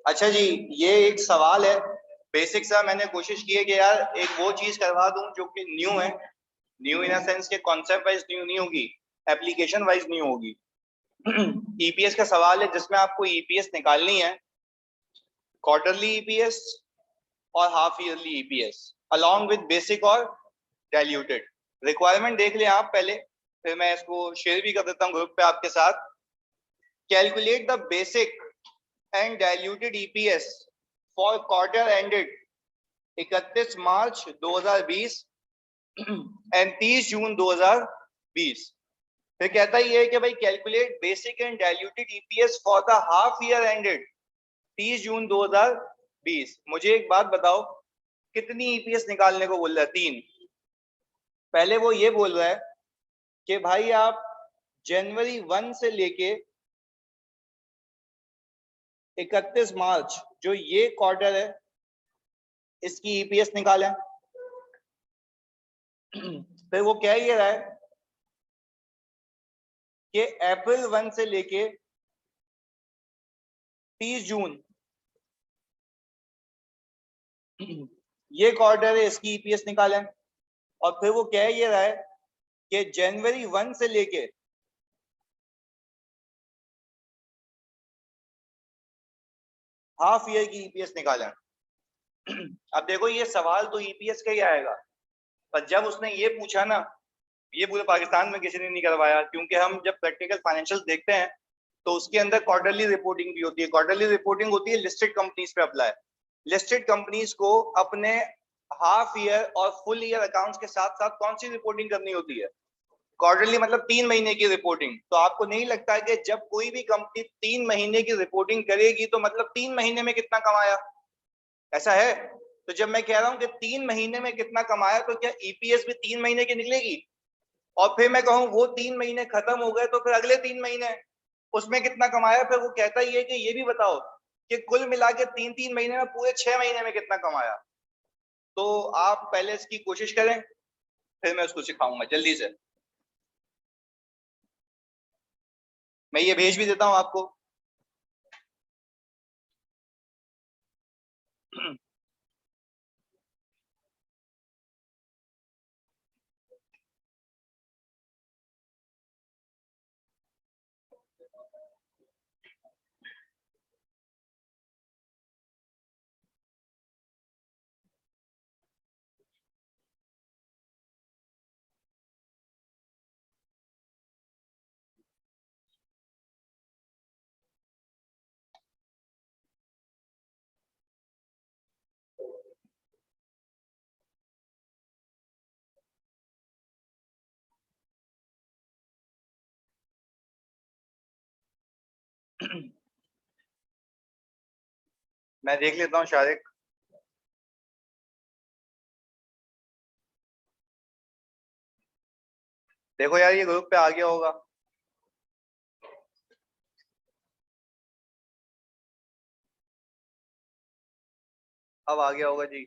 अच्छा जी, ये एक सवाल है बेसिक सा। मैंने कोशिश की है कि यार एक वो चीज करवा दूं जो कि न्यू है। न्यू इन सेंस के कॉन्सेप्ट वाइज न्यू नहीं होगी, एप्लीकेशन वाइज न्यू होगी। ईपीएस का सवाल है जिसमें आपको ईपीएस निकालनी है, क्वार्टरली ईपीएस और half yearly EPS along with basic और डाइल्यूटेड। रिक्वायरमेंट देख लें आप पहले, फिर मैं इसको शेयर भी कर देता हूँ ग्रुप पे आपके साथ। Calculate the basic and diluted EPS for quarter ended 31 March 2020 and 30 जून 2020। फिर कहता ही है कि भाई calculate basic and diluted EPS for the half year ended 30 जून 2020। मुझे एक बात बताओ, कितनी ईपीएस निकालने को बोल रहा है? 3। पहले वो ये बोल रहा है कि भाई आप जनवरी 1 से लेके 31 मार्च जो ये क्वार्टर है इसकी ईपीएस निकालें। फिर वो कह ये रहा है कि अप्रैल 1 से लेके 30 जून ये क्वार्टर है, इसकी ईपीएस निकालें। और फिर वो कह ये रहा है कि जनवरी 1 से लेके हाफ ईयर की ईपीएस निकालें। अब देखो ये सवाल तो ईपीएस का ही आएगा, पर जब उसने ये पूछा ना, ये पूरे पाकिस्तान में किसी ने नहीं करवाया, क्योंकि हम जब प्रैक्टिकल फाइनेंशियल देखते हैं तो उसके अंदर क्वार्टरली रिपोर्टिंग भी होती है। क्वार्टरली रिपोर्टिंग होती है लिस्टेड कंपनीज पे अप्लाई। लिस्टेड कंपनीज को अपने हाफ ईयर और फुल ईयर अकाउंट्स के साथ साथ कौन सी रिपोर्टिंग करनी होती है? क्वार्टरली, मतलब 3 महीने की रिपोर्टिंग। तो आपको नहीं लगता कि जब कोई भी कंपनी 3 महीने की रिपोर्टिंग करेगी तो मतलब 3 महीने में कितना कमाया? ऐसा है। तो जब मैं कह रहा हूं कि 3 महीने में कितना कमाया, तो क्या ईपीएस भी 3 महीने की निकलेगी? और फिर मैं कहूं वो 3 महीने खत्म हो गए तो फिर अगले 3 महीने उसमें कितना कमाया? फिर वो कहता ही है कि ये भी बताओ कि कुल मिला के 3 3 महीने में पूरे 6 महीने में कितना कमाया। तो आप पहले इसकी कोशिश करें, फिर मैं उसको सिखाऊंगा जल्दी से। मैं ये भेज भी देता हूं आपको। मैं देख लेता हूँ शारिक। देखो यार ये ग्रुप पे आ गया होगा। अब आ गया होगा जी।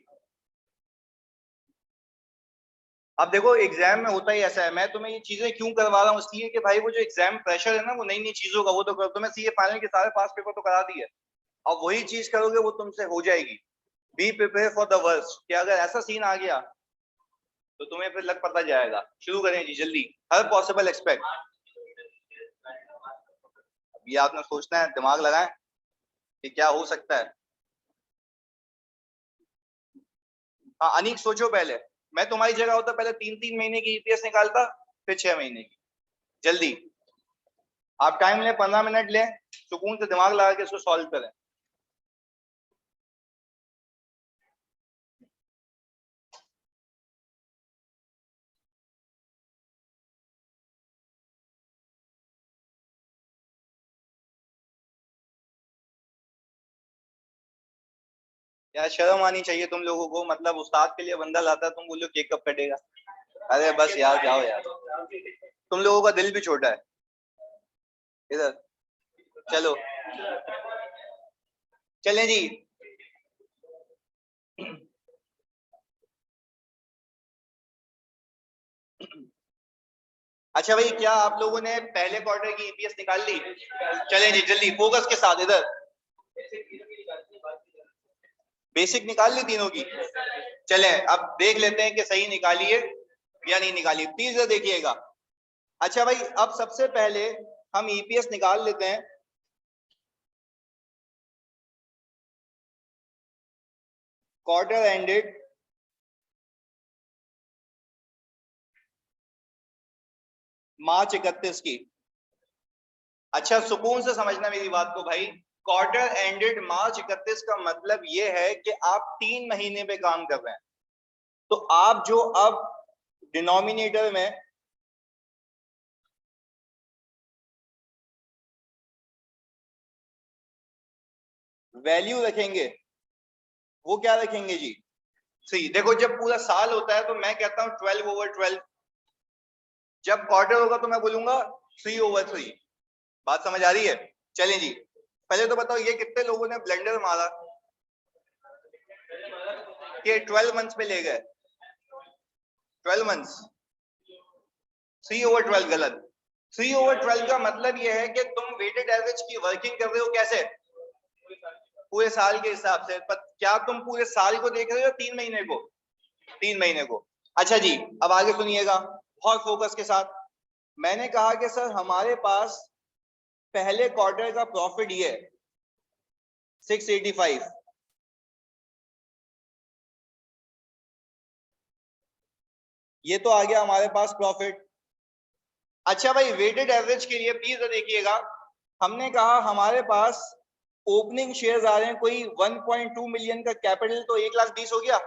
अब देखो एग्जाम में होता ही ऐसा है। मैं तुम्हें ये चीजें क्यों करवा रहा हूँ, इसलिए कि भाई वो जो एग्जाम प्रेशर है ना, वो नई नई चीजों का, वो तो तुम्हें सीए फाइनल के सारे पास पेपर तो करा दिए। अब वही चीज करोगे वो तुमसे हो जाएगी। Be prepare for the worst, कि अगर ऐसा सीन आ गया तो तुम्हें फिर लग पता जाएगा। शुरू करें जी जल्दी। हर पॉसिबल एक्सपेक्ट। ये आपने सोचना है, दिमाग लगाएं कि क्या हो सकता है। हाँ अनीक सोचो पहले। मैं तुम्हारी जगह होता पहले 3 3 महीने की ईपीएस निकालता, फिर 6 महीने की। जल्दी। आप टाइम लें, 15 मिनट लें, सुकून से दिमाग लगा के इसको सॉल्व करें। यार शर्म आनी चाहिए तुम लोगों को, मतलब उस्ताद के लिए बंदा लाता है, तुम बोलो केक कब कटेगा। अरे बस यार जाओ यार, तुम लोगों का दिल भी छोटा है। इधर चलो, चलें जी। अच्छा भाई, क्या आप लोगों ने पहले क्वार्टर की ईपीएस निकाल ली? चलें जी जल्दी फोकस के साथ इधर। बेसिक निकाल ली तीनों की? चले अब देख लेते हैं कि सही निकाली है या नहीं निकाली। प्लीज देखिएगा। अच्छा भाई, अब सबसे पहले हम ईपीएस निकाल लेते हैं। क्वार्टर एंडेड मार्च 31 की। अच्छा सुकून से समझना मेरी बात को भाई, क्वार्टर एंडेड मार्च 31 का मतलब ये है कि आप 3 महीने पे काम कर रहे हैं। तो आप जो अब डिनोमिनेटर में वैल्यू रखेंगे वो क्या रखेंगे जी? 3। देखो जब पूरा साल होता है तो मैं कहता हूं 12/12। जब क्वार्टर होगा तो मैं बोलूंगा 3/3। बात समझ आ रही है? चलें जी, पहले तो बताओ ये कितने लोगों ने ब्लेंडर मारा कि 12 मंथ्स पे ले गए? 12 मंथ्स। 3/12 गलत। 3/12 का मतलब यह है कि तुम वेटेड एवरेज की वर्किंग कर रहे हो कैसे? पूरे साल के हिसाब से। पर क्या तुम पूरे साल को देख रहे हो 3 महीने को? 3 महीने को। अच्छा जी, अब आगे सुनिएगा बहुत फोकस के साथ। मैंने कहा कि सर हमारे पास पहले क्वार्टर का प्रॉफिट ये है 685। ये तो आ गया हमारे पास प्रॉफिट। अच्छा भाई, वेटेड एवरेज के लिए प्लीज देखिएगा, हमने कहा हमारे पास ओपनिंग शेयर्स आ रहे हैं कोई 1.2 मिलियन का कैपिटल, तो 1,20,000 हो गया।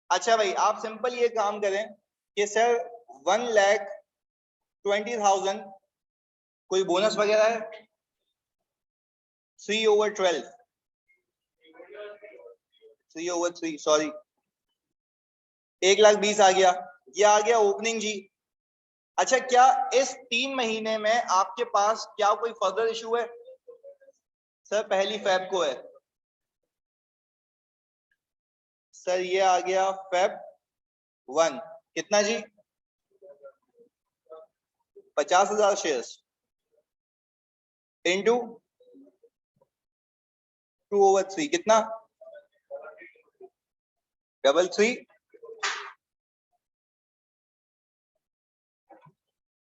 अच्छा भाई, आप सिंपल ये काम करें कि सर 1,20,000 कोई बोनस वगैरह है? 3/12, 3/3 सॉरी, 1,20,000 आ गया। ये आ गया ओपनिंग जी। अच्छा, क्या इस 3 महीने में आपके पास क्या कोई फर्दर इशू है? सर पहली फेब को है। सर ये आ गया फेब 1। कितना जी? 50,000 शेयर्स इंटू 2/3 कितना? 333।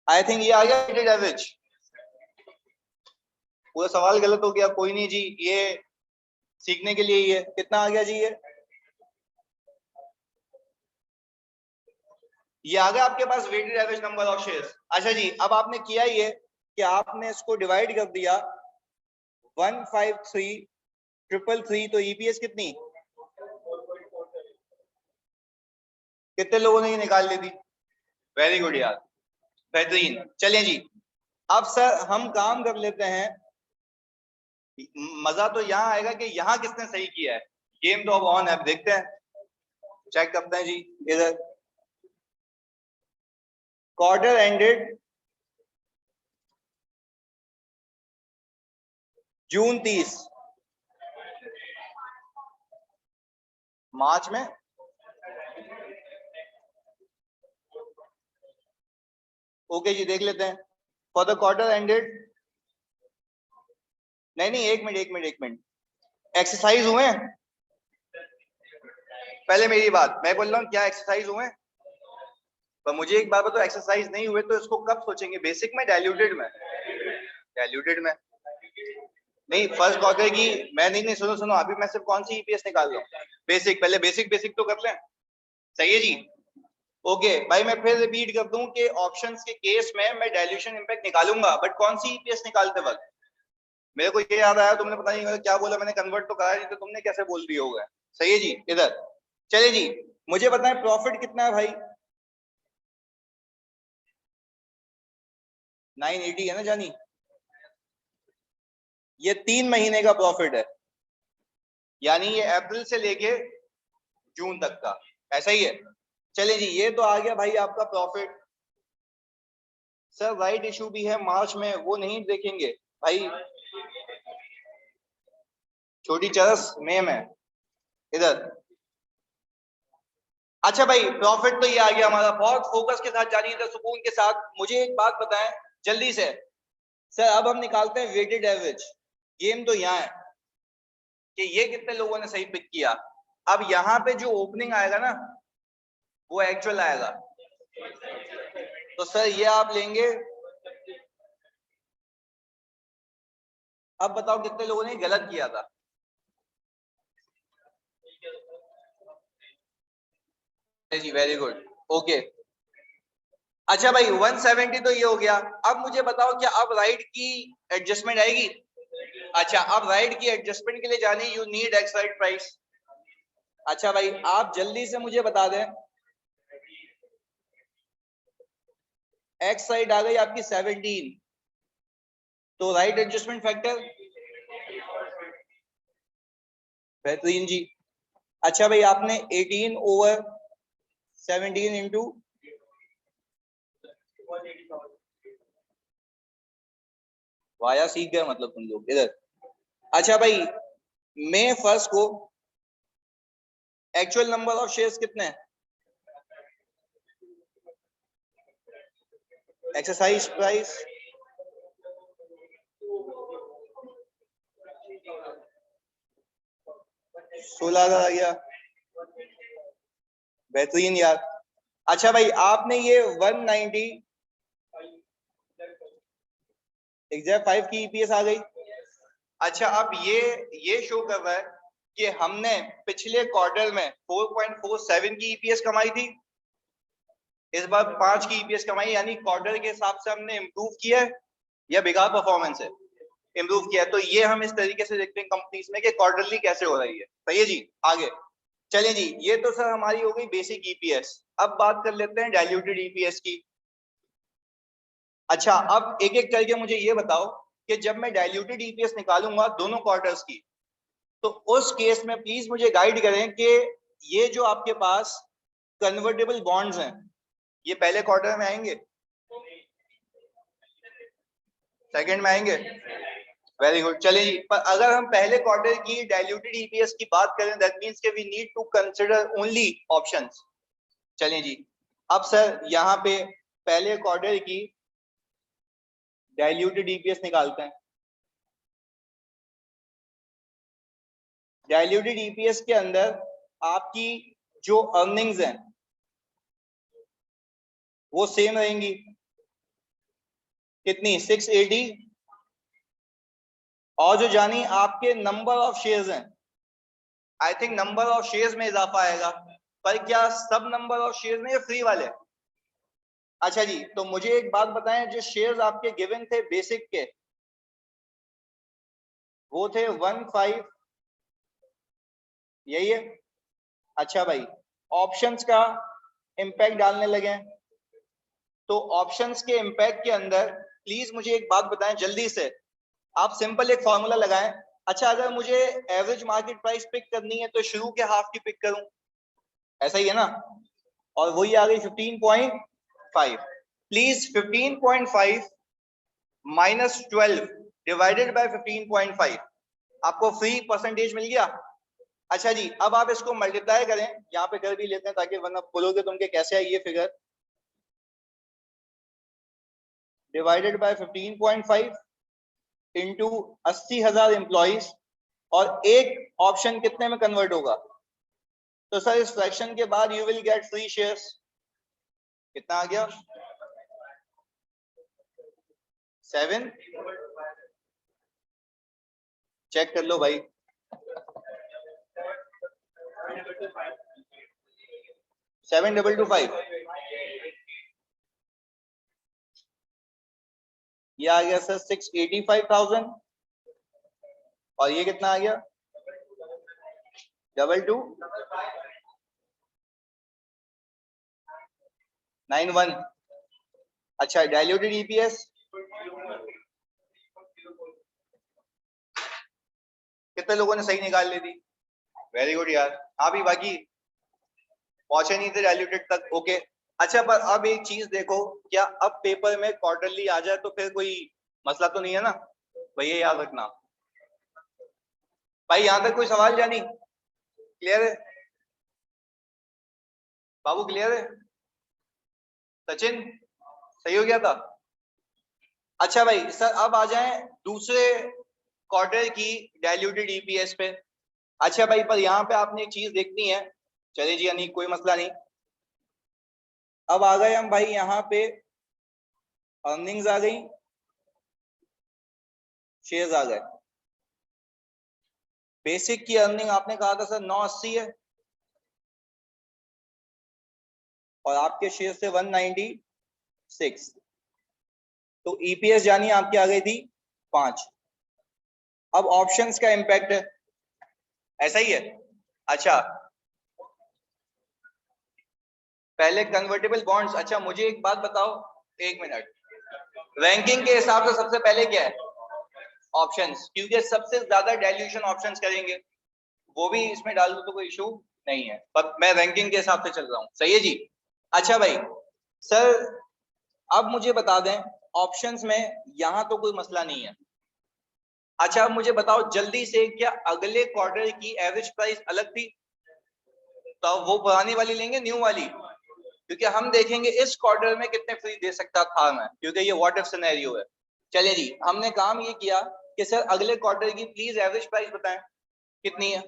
आई थिंक ये आ गया वेटेड एवरेज। पूरा सवाल गलत हो गया, कोई नहीं जी, ये सीखने के लिए ही है। कितना आ गया जी? ये आ गया आपके पास weighted average number of shares. अच्छा जी, अब आपने किया ये कि आपने इसको डिवाइड कर दिया 153,333, तो ईपीएस कितनी? कितने लोगों ने ये निकाल ली थी? वेरी गुड यार, बेहतरीन। चलिए जी, अब सर हम काम कर लेते हैं। मजा तो यहाँ आएगा कि यहाँ किसने सही किया है। गेम तो अब ऑन है, अब देखते हैं, चेक करते हैं जी। इधर क्वार्टर एंडेड जून 30, मार्च में ओके जी, देख लेते हैं। फॉर द क्वार्टर एंडेड, नहीं एक मिनट एक्सरसाइज हुए हैं? पहले मेरी बात, मैं बोल रहा हूँ क्या एक्सरसाइज हुए हैं? पर मुझे एक बात बताओ, एक्सरसाइज नहीं हुए तो इसको कब सोचेंगे? बेसिक में, डाइल्यूटेड में? डाइल्यूटेड में नहीं, फर्स्ट क्वार्टर की। मैं नहीं सुनो सुनो, अभी मैं सिर्फ कौन सी ईपीएस निकाल रहा हूँ? बेसिक। पहले बेसिक बेसिक तो कर लें। सही है जी। ओके भाई, मैं फिर रिपीट कर दूं कि ऑप्शंस के केस में मैं डाइल्यूशन इंपैक्ट निकालूंगा, बट कौन सी ईपीएस निकालते वक्त मेरे को ये याद आया, तुमने पता नहीं क्या बोला, मैंने कन्वर्ट तो करा नहीं, तो तुमने कैसे बोल दिया होगा। सही है जी। इधर चलिए जी, मुझे बताएं प्रॉफिट कितना है भाई? 980 है ना जानी? ये 3 महीने का प्रॉफिट है, यानी ये अप्रैल से लेके जून तक का, ऐसा ही है। चलिए जी, ये तो आ गया भाई आपका प्रॉफिट। सर राइट इशू भी है मार्च में, वो नहीं देखेंगे भाई? छोटी चरस मई में। इधर अच्छा भाई, प्रॉफिट तो ये आ गया हमारा। बहुत फोकस के साथ जानिए, इधर सुकून के साथ। मुझे एक बात बताएं जल्दी से। सर अब हम निकालते हैं वेटेड एवरेज। गेम तो यहाँ है कि ये कितने लोगों ने सही पिक किया। अब यहाँ पे जो ओपनिंग आएगा ना वो एक्चुअल आएगा। तो सर ये आप लेंगे। अब बताओ कितने लोगों ने गलत किया था। जी वेरी गुड, ओके। अच्छा भाई 170 तो ये हो गया। अब मुझे बताओ क्या अब राइट की एडजस्टमेंट आएगी? अच्छा, अब राइट की एडजस्टमेंट के लिए जाने you need x right price. अच्छा भाई आप जल्दी से मुझे बता दें, एक्स राइट आ गई आपकी 17, तो राइट एडजस्टमेंट फैक्टर बेहतरीन जी। अच्छा भाई आपने 18 ओवर 17 इंटू वाया सीख गए मतलब तुम लोग इधर। अच्छा भाई मई 1 को एक्चुअल नंबर ऑफ शेयर्स कितने हैं? एक्सरसाइज प्राइस 16,000 आ गया, बेहतरीन यार। अच्छा भाई आपने ये 190 एग्जैक्ट 5 की ईपीएस आ गई। अच्छा अब ये शो कर रहा है कि हमने पिछले क्वार्टर में 4.47 की ईपीएस कमाई थी, इस बार 5 की ईपीएस कमाई, यानी क्वार्टर के हिसाब से हमने इंप्रूव किया है या बेकार परफॉर्मेंस है? इंप्रूव किया है। तो ये हम इस तरीके से देखते हैं कंपनीज में कि क्वार्टरली कैसे हो रही है। सही है जी, आगे चलिए जी। ये तो सर हमारी हो गई बेसिक ईपीएस। अब बात कर लेते हैं डाइल्यूटेड ईपीएस की। अच्छा अब एक एक करके मुझे ये बताओ कि जब मैं डाइल्यूटेड ईपीएस निकालूंगा दोनों क्वार्टर्स की, तो उस केस में प्लीज मुझे गाइड करें कि ये जो आपके पास कन्वर्टेबल बॉन्ड्स हैं ये पहले क्वार्टर में आएंगे, सेकंड में आएंगे? वेरी गुड, चलिए जी। पर अगर हम पहले क्वार्टर की डाइल्यूटेड ईपीएस की बात करें दैट मींस कि we need to consider only options. चलिए जी, अब सर यहाँ पे पहले क्वार्टर की डाइल्यूटेड ईपीएस निकालते हैं। डाइल्यूटेड ईपीएस के अंदर आपकी जो अर्निंग्स हैं वो सेम रहेंगी। कितनी? 680। और जो जानी आपके नंबर ऑफ शेयर्स हैं, I think number of shares में इजाफा आएगा। पर क्या सब नंबर ऑफ शेयर्स में या फ्री वाले? अच्छा जी, तो मुझे एक बात बताएं, जो शेयर्स आपके गिवन थे बेसिक के वो थे 15, यही है? अच्छा भाई ऑप्शंस का इंपैक्ट डालने लगे, तो ऑप्शंस के इंपैक्ट के अंदर प्लीज मुझे एक बात बताएं जल्दी से, आप सिंपल एक फॉर्मूला लगाएं। अच्छा अगर मुझे एवरेज मार्केट प्राइस पिक करनी है तो शुरू के हाफ की पिक करूं, ऐसा ही है ना? और वही आ गई 15.5। प्लीज 15.5 माइनस 12 डिवाइडेड बाय 15.5, आपको फ्री परसेंटेज मिल गया। अच्छा जी अब आप इसको मल्टीप्लाई करें, यहाँ पे कर भी लेते हैं ताकि वरना बोलोगे तुमके कैसे आई ये figure, divided by 15.5 into 80,000 employees, और एक ऑप्शन कितने में कन्वर्ट होगा? तो सर इस फ्रैक्शन के बाद you will get free shares. कितना आ गया? 7। चेक कर लो भाई। 7,225 ये आ गया सर 685,000। और ये कितना आ गया? 2291। अच्छा डाइल्यूटेड ईपीएस कितने लोगों ने सही निकाल ली थी? वेरी गुड यार, हाँ भी बाकी पहुंचे नहीं थे डाइल्यूटेड तक, ओके। अच्छा पर अब एक चीज देखो, क्या अब पेपर में क्वार्टरली आ जाए तो फिर कोई मसला तो नहीं है ना? भैया याद रखना। भाई यहां तक कोई सवाल जानी? क्लियर है बाबू? क्लियर है? सचिन सही हो गया था? अच्छा भाई सर अब आ जाएं दूसरे क्वार्टर की डाइल्यूटेड ईपीएस पे। अच्छा भाई, पर यहाँ पे आपने एक चीज देखनी है। चलिए जी अनिक, कोई मसला नहीं। अब आ गए हम भाई यहाँ पे, अर्निंग्स आ गई, शेयर्स आ गए। बेसिक की अर्निंग आपने कहा था सर 980 है, और आपके शेयर से 196, तो ईपीएस जानी आपकी आ गई थी 5। अब ऑप्शंस का इंपैक्ट है, ऐसा ही है। अच्छा, पहले कन्वर्टेबल बॉन्ड्स। अच्छा मुझे एक बात बताओ, एक मिनट, रैंकिंग के हिसाब से सबसे पहले क्या है? ऑप्शंस, क्योंकि सबसे ज्यादा डाइल्यूशन ऑप्शंस करेंगे, वो भी इसमें डाल दो तो कोई इशू नहीं है, पर मैं रैंकिंग के हिसाब से चल रहा हूं। सही है जी। अच्छा भाई, सर अब मुझे बता दें, ऑप्शंस में यहां तो कोई मसला नहीं है। अच्छा अब मुझे बताओ जल्दी से, क्या अगले क्वार्टर की एवरेज प्राइस अलग थी? तो वो पुरानी वाली लेंगे, न्यू वाली? क्योंकि हम देखेंगे इस क्वार्टर में कितने फ्री दे सकता था मैं, क्योंकि ये व्हाट इफ सिनेरियो है। चलिए जी, हमने काम ये किया कि सर अगले क्वार्टर की प्लीज एवरेज प्राइस बताएं कितनी है।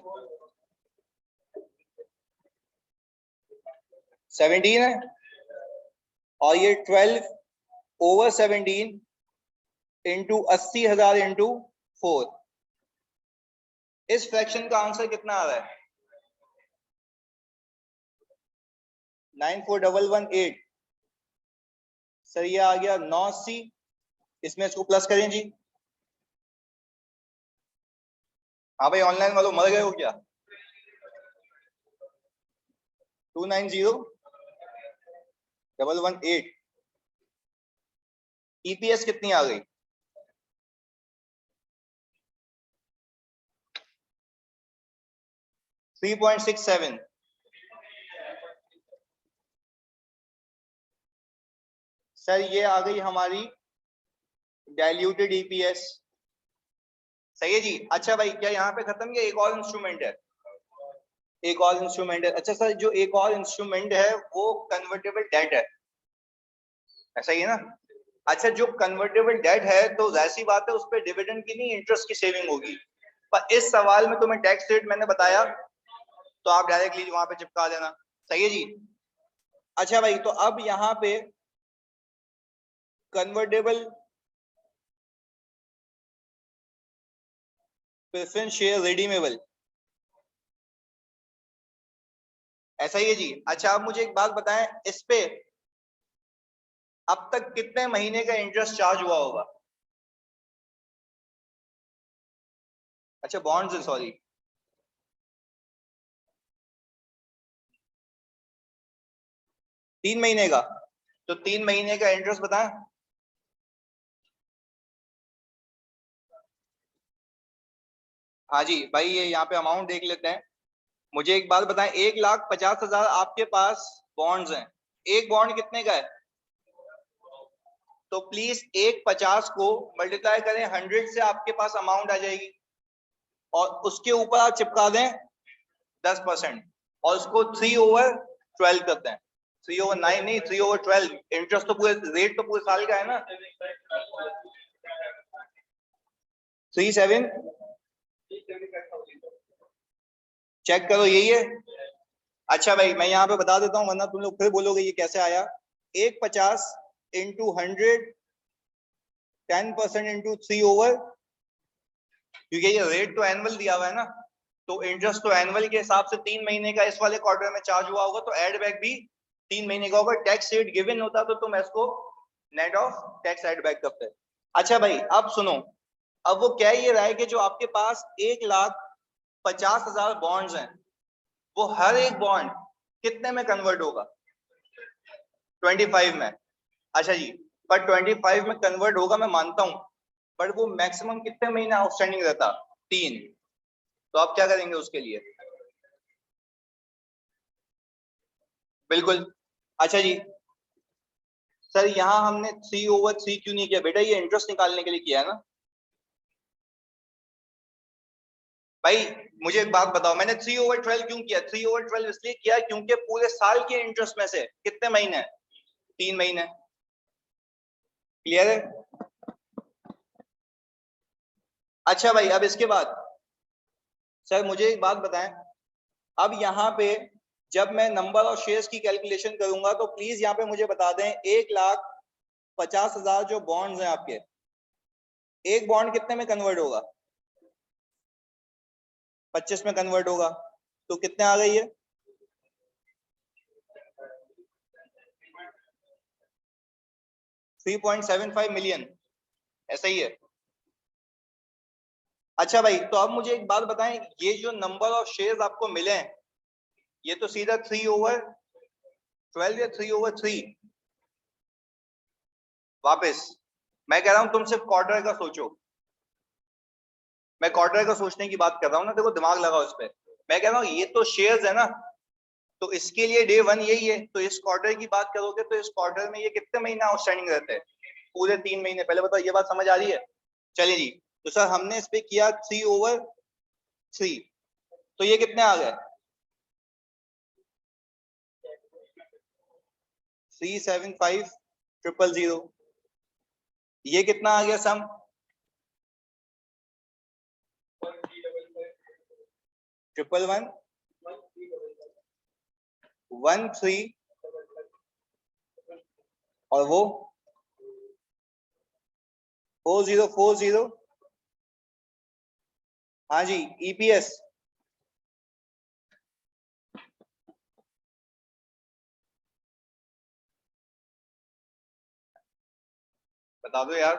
17 है, और ये 12/17 इंटू 80,000 इंटू 4, इस फ्रैक्शन का आंसर कितना आ रहा है? 94,118। सर ये आ गया 980, इसमें इसको प्लस करें जी। हाँ भाई, ऑनलाइन वालों मर गए हो क्या? 290,118, ईपीएस कितनी आ गई? 3.67। सर ये आ गई हमारी डाइल्यूटेड ईपीएस। सही है जी। अच्छा भाई, क्या यहाँ पे खत्म, या एक और इंस्ट्रूमेंट है? एक और इंस्ट्रूमेंट है। अच्छा सर, जो एक और इंस्ट्रूमेंट है वो कन्वर्टेबल डेट है, ऐसा ही है ना? अच्छा, जो कन्वर्टेबल डेट है तो जाहिर सी बात है उस पर डिविडेंड की नहीं, इंटरेस्ट की सेविंग होगी। पर इस सवाल में तुम्हें टैक्स रेट मैंने बताया, तो आप डायरेक्टली वहां पे चिपका देना। सही है जी। अच्छा भाई, तो अब यहाँ पे कन्वर्टेबल प्रेफरेंस शेयर रिडीमेबल, ऐसा ही है जी। अच्छा आप मुझे एक बात बताएं, इस पे अब तक कितने महीने का इंटरेस्ट चार्ज हुआ होगा? अच्छा बॉन्ड्स है, सॉरी। 3 महीने का, तो 3 महीने का इंटरेस्ट बताएं। हाँ जी भाई, ये यहाँ पे अमाउंट देख लेते हैं। मुझे एक बात बताएं, 1,50,000 आपके पास बॉन्ड्स हैं, एक बॉन्ड कितने का है? तो प्लीज 1,50 को मल्टीप्लाई करें 100 से, आपके पास अमाउंट आ जाएगी, और उसके ऊपर आप चिपका दें 10%, और उसको 3/12 करते हैं। 3/9 नहीं, 3/12। इंटरेस्ट तो पूरे, रेट तो पूरे साल का है ना। 37, चेक करो यही है। अच्छा भाई, मैं यहाँ पे बता देता हूँ, वरना तुम लोग फिर बोलोगे ये कैसे आया। 1,50 इंटू 100, 10% इंटू 3/, क्योंकि ये रेट तो एनुअल दिया हुआ है ना, तो इंटरेस्ट तो एनुअल के हिसाब से 3 महीने का इस वाले क्वार्टर में चार्ज हुआ होगा, तो एड बैक भी 3 महीने का होगा। टैक्स रेट गिवन होता तो तुम इसको net of tax add back करते। अच्छा भाई अब सुनो, अब वो कह ये रहा है कि जो आपके पास 1,50,000 बॉन्ड्स हैं, वो हर एक बॉन्ड कितने में कन्वर्ट होगा? 25 में। अच्छा जी, पर 25 में कन्वर्ट होगा मैं मानता हूं, बट वो मैक्सिमम कितने महीने आउटस्टैंडिंग रहता? 3। तो आप क्या करेंगे उसके लिए? बिल्कुल। अच्छा जी, सर यहाँ हमने 3/3 क्यों नहीं किया बेटा? ये इंटरेस्ट निकालने के लिए किया है ना भाई। मुझे एक बात बताओ, मैंने 3/12 क्यों किया? 3/12 इसलिए किया क्योंकि पूरे साल के इंटरेस्ट में से कितने महीने? 3 महीने। क्लियर है? अच्छा भाई, अब इसके बाद सर मुझे एक बात बताएं, अब यहाँ पे जब मैं नंबर ऑफ शेयर्स की कैलकुलेशन करूंगा तो प्लीज यहाँ पे मुझे बता दें 1,50,000 जो बॉन्ड्स हैं आपके, एक बॉन्ड कितने में कन्वर्ट होगा? 25 में कन्वर्ट होगा, तो कितने आ गई है? 3.75 मिलियन, ऐसा ही है। अच्छा भाई, तो अब मुझे एक बात बताएं, ये जो नंबर ऑफ शेयर्स आपको मिले हैं, ये तो सीधा 3/12 या 3/3 वापस। मैं कह रहा हूं तुम सिर्फ क्वार्टर का सोचो, मैं क्वार्टर का सोचने की बात कर रहा हूं ना, देखो दिमाग लगाओ इस पे। मैं कह रहा हूं ये तो शेयर्स है ना, तो इसके लिए डे 1 यही है, तो इस क्वार्टर की बात करोगे तो इस क्वार्टर में ये कितने महीने आउटस्टैंडिंग रहते हैं? पूरे 3 महीने। पहले बताओ, ये बात समझ आ रही है? चलिए जी, तो सर हमने इस पे किया 3/3, तो ये कितने आ गए? 375,000,000। ये कितना आ गया सम? 1,113, और वो 4040। हाँ जी, ईपीएस। बता दो यार।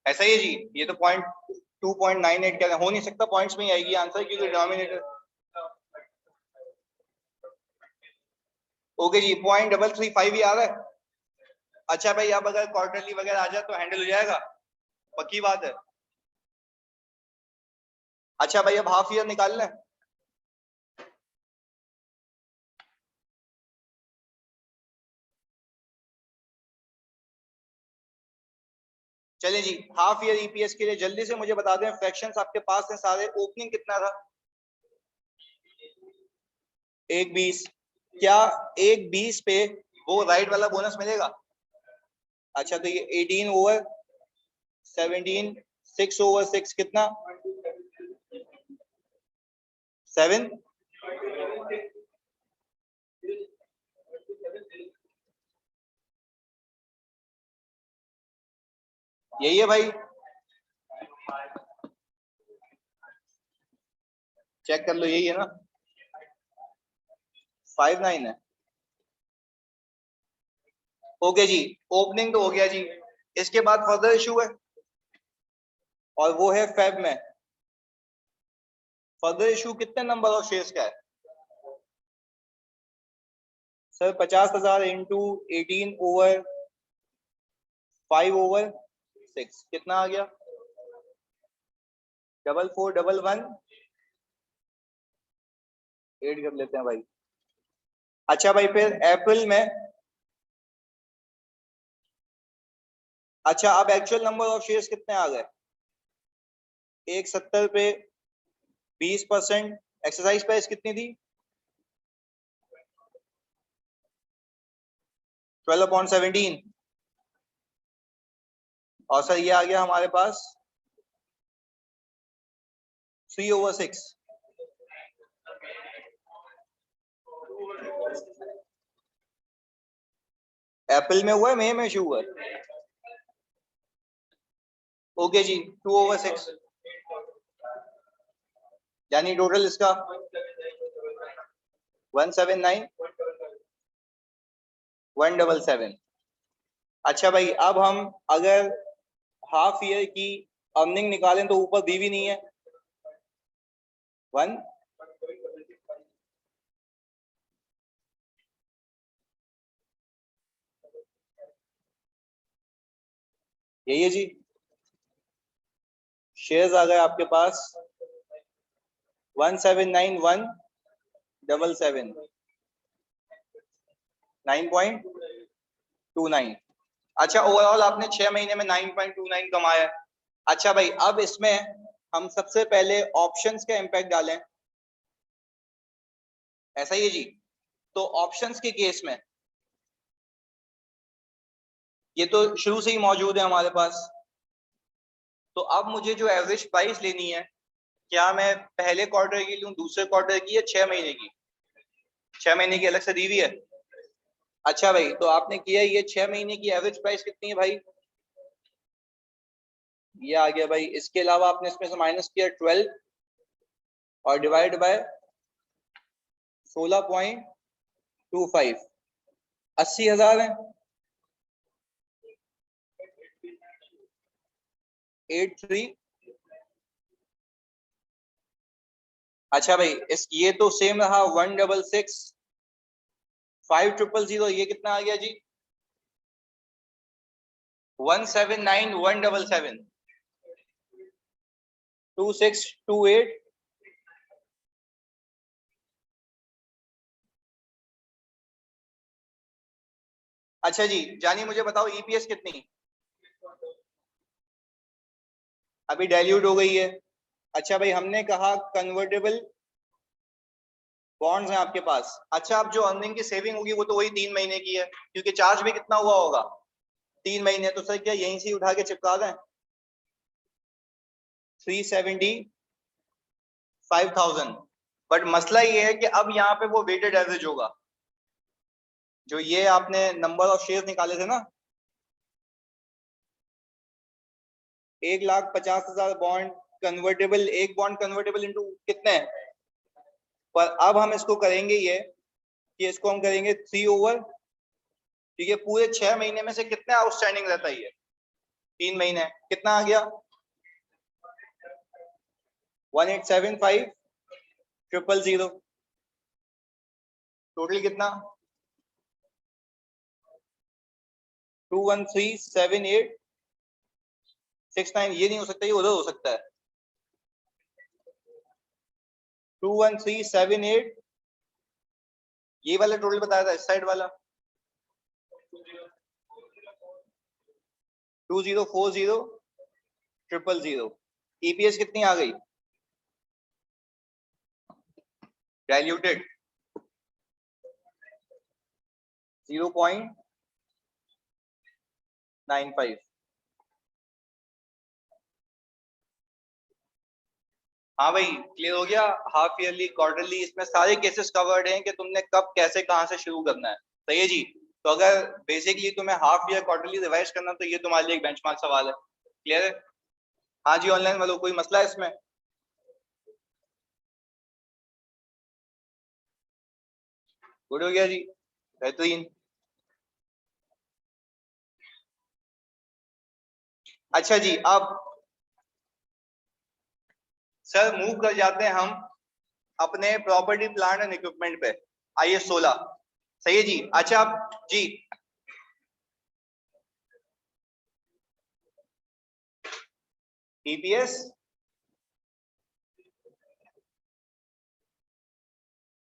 ऐसा ही है जी, ये तो 2.98 क्या हो नहीं सकता, पॉइंट्स में ही आएगी आंसर, क्योंकि डिनोमिनेटर। ओके जी, 0.335 ही आ रहा है। अच्छा भाई, अब अगर क्वार्टरली वगैरह आ जाए तो हैंडल हो जाएगा, पक्की बात है। अच्छा भाई, अब हाफ ईयर निकाल लें। चलिए जी, हाफ ईयर ईपीएस के लिए जल्दी से मुझे बता दें, फ्रैक्शंस आपके पास हैं सारे, ओपनिंग कितना था? 1.20। क्या 1.20 पे वो राइट वाला बोनस मिलेगा? अच्छा, तो ये 18/17, 6/6 कितना? 7। यही है भाई, चेक कर लो, यही है ना? 5.9 है। ओके जी, ओपनिंग तो हो गया जी। इसके बाद फर्दर इशू है, और वो है फेब में। फर्दर इशू कितने नंबर ऑफ शेयर्स का है? सर 50,000 इंटू 18/5/6 कितना आ गया? 4411 ऐड कर लेते हैं भाई। अच्छा भाई, फिर अप्रैल में, अच्छा अब एक्चुअल नंबर ऑफ शेयर्स कितने आ गए? 170 पे 20%, एक्सरसाइज प्राइस कितनी थी? 12/17, और सर ये आ गया हमारे पास 3/6। अप्रैल में हुआ है, मई में इशू हुआ है? ओके जी, 2/6, यानी टोटल इसका 179,177। अच्छा भाई, अब हम अगर हाफ ईयर की अर्निंग निकालें तो ऊपर दी भी नहीं है 1। यही है जी, शेयर्स आ गए आपके पास 179,177, 9.29। अच्छा, ओवरऑल आपने 6 महीने में 9.29 कमाया है। अच्छा भाई, अब इसमें हम सबसे पहले ऑप्शंस का इंपैक्ट डालें, ऐसा ही है जी। तो ऑप्शंस के केस में ये तो शुरू से ही मौजूद है हमारे पास। तो अब मुझे जो एवरेज प्राइस लेनी है, क्या मैं पहले क्वार्टर की लूं, दूसरे क्वार्टर की, या 6 महीने की? 6 महीने की अलग से दी हुई है। अच्छा भाई, तो आपने किया ये 6 महीने की एवरेज प्राइस कितनी है भाई? ये आ गया भाई। इसके अलावा आपने इसमें से माइनस किया 12 और डिवाइड बाय 16.25, 80,000 है। 83। अच्छा भाई, इस ये तो सेम रहा। 166, 5000, ये कितना आ गया जी? 179, 177, 2628। अच्छा जी, जानी मुझे बताओ ईपीएस कितनी? अभी डाइल्यूट हो गई है। अच्छा भाई, हमने कहा कन्वर्टेबल बॉन्ड्स हैं आपके पास। अच्छा, अब जो अर्निंग की सेविंग होगी वो तो वही 3 महीने की है, क्योंकि चार्ज भी कितना हुआ होगा? 3 महीने। तो सर क्या यहीं से उठा के चिपका दें? 375,000। बट मसला ये है कि अब यहाँ पे वो वेटेड एवरेज होगा। जो ये आपने नंबर ऑफ शेयर निकाले थे ना, 1,50,000 बॉन्ड कन्वर्टेबल, एक बॉन्ड कन्वर्टेबल इंटू कितने? पर अब हम इसको करेंगे ये कि इसको हम करेंगे 3/, ठीक है, पूरे 6 महीने में से कितने आउटस्टैंडिंग रहता है ये? 3 महीने कितना आ गया? 1875000। टोटल कितना? 2137869। ये नहीं हो सकता, ये उधर हो सकता है। 21378, ये वाला टोटल बताया था, इस साइड वाला 2040000। ईपीएस कितनी आ गई? डाइल्यूटेड 0.95। हाँ भाई, क्लियर हो गया। हाफ ईयरली, क्वार्टरली, इसमें सारे केसेस कवर्ड हैं कि तुमने कब, कैसे, कहाँ से शुरू करना है। सही है जी। तो अगर बेसिकली तुम्हें हाफ ईयर, क्वार्टरली रिवाइज करना, तो ये तुम्हारे लिए एक बेंचमार्क सवाल है। क्लियर है? हाँ जी, ऑनलाइन वालों कोई मसला है इसमें? गुड हो गया जी, बेहतरीन। अच्छा जी, अब सर मूव कर जाते हैं हम अपने प्रॉपर्टी, प्लांट एंड इक्विपमेंट पे। आइए 16। सही है जी। अच्छा अब जी, ईपीएस,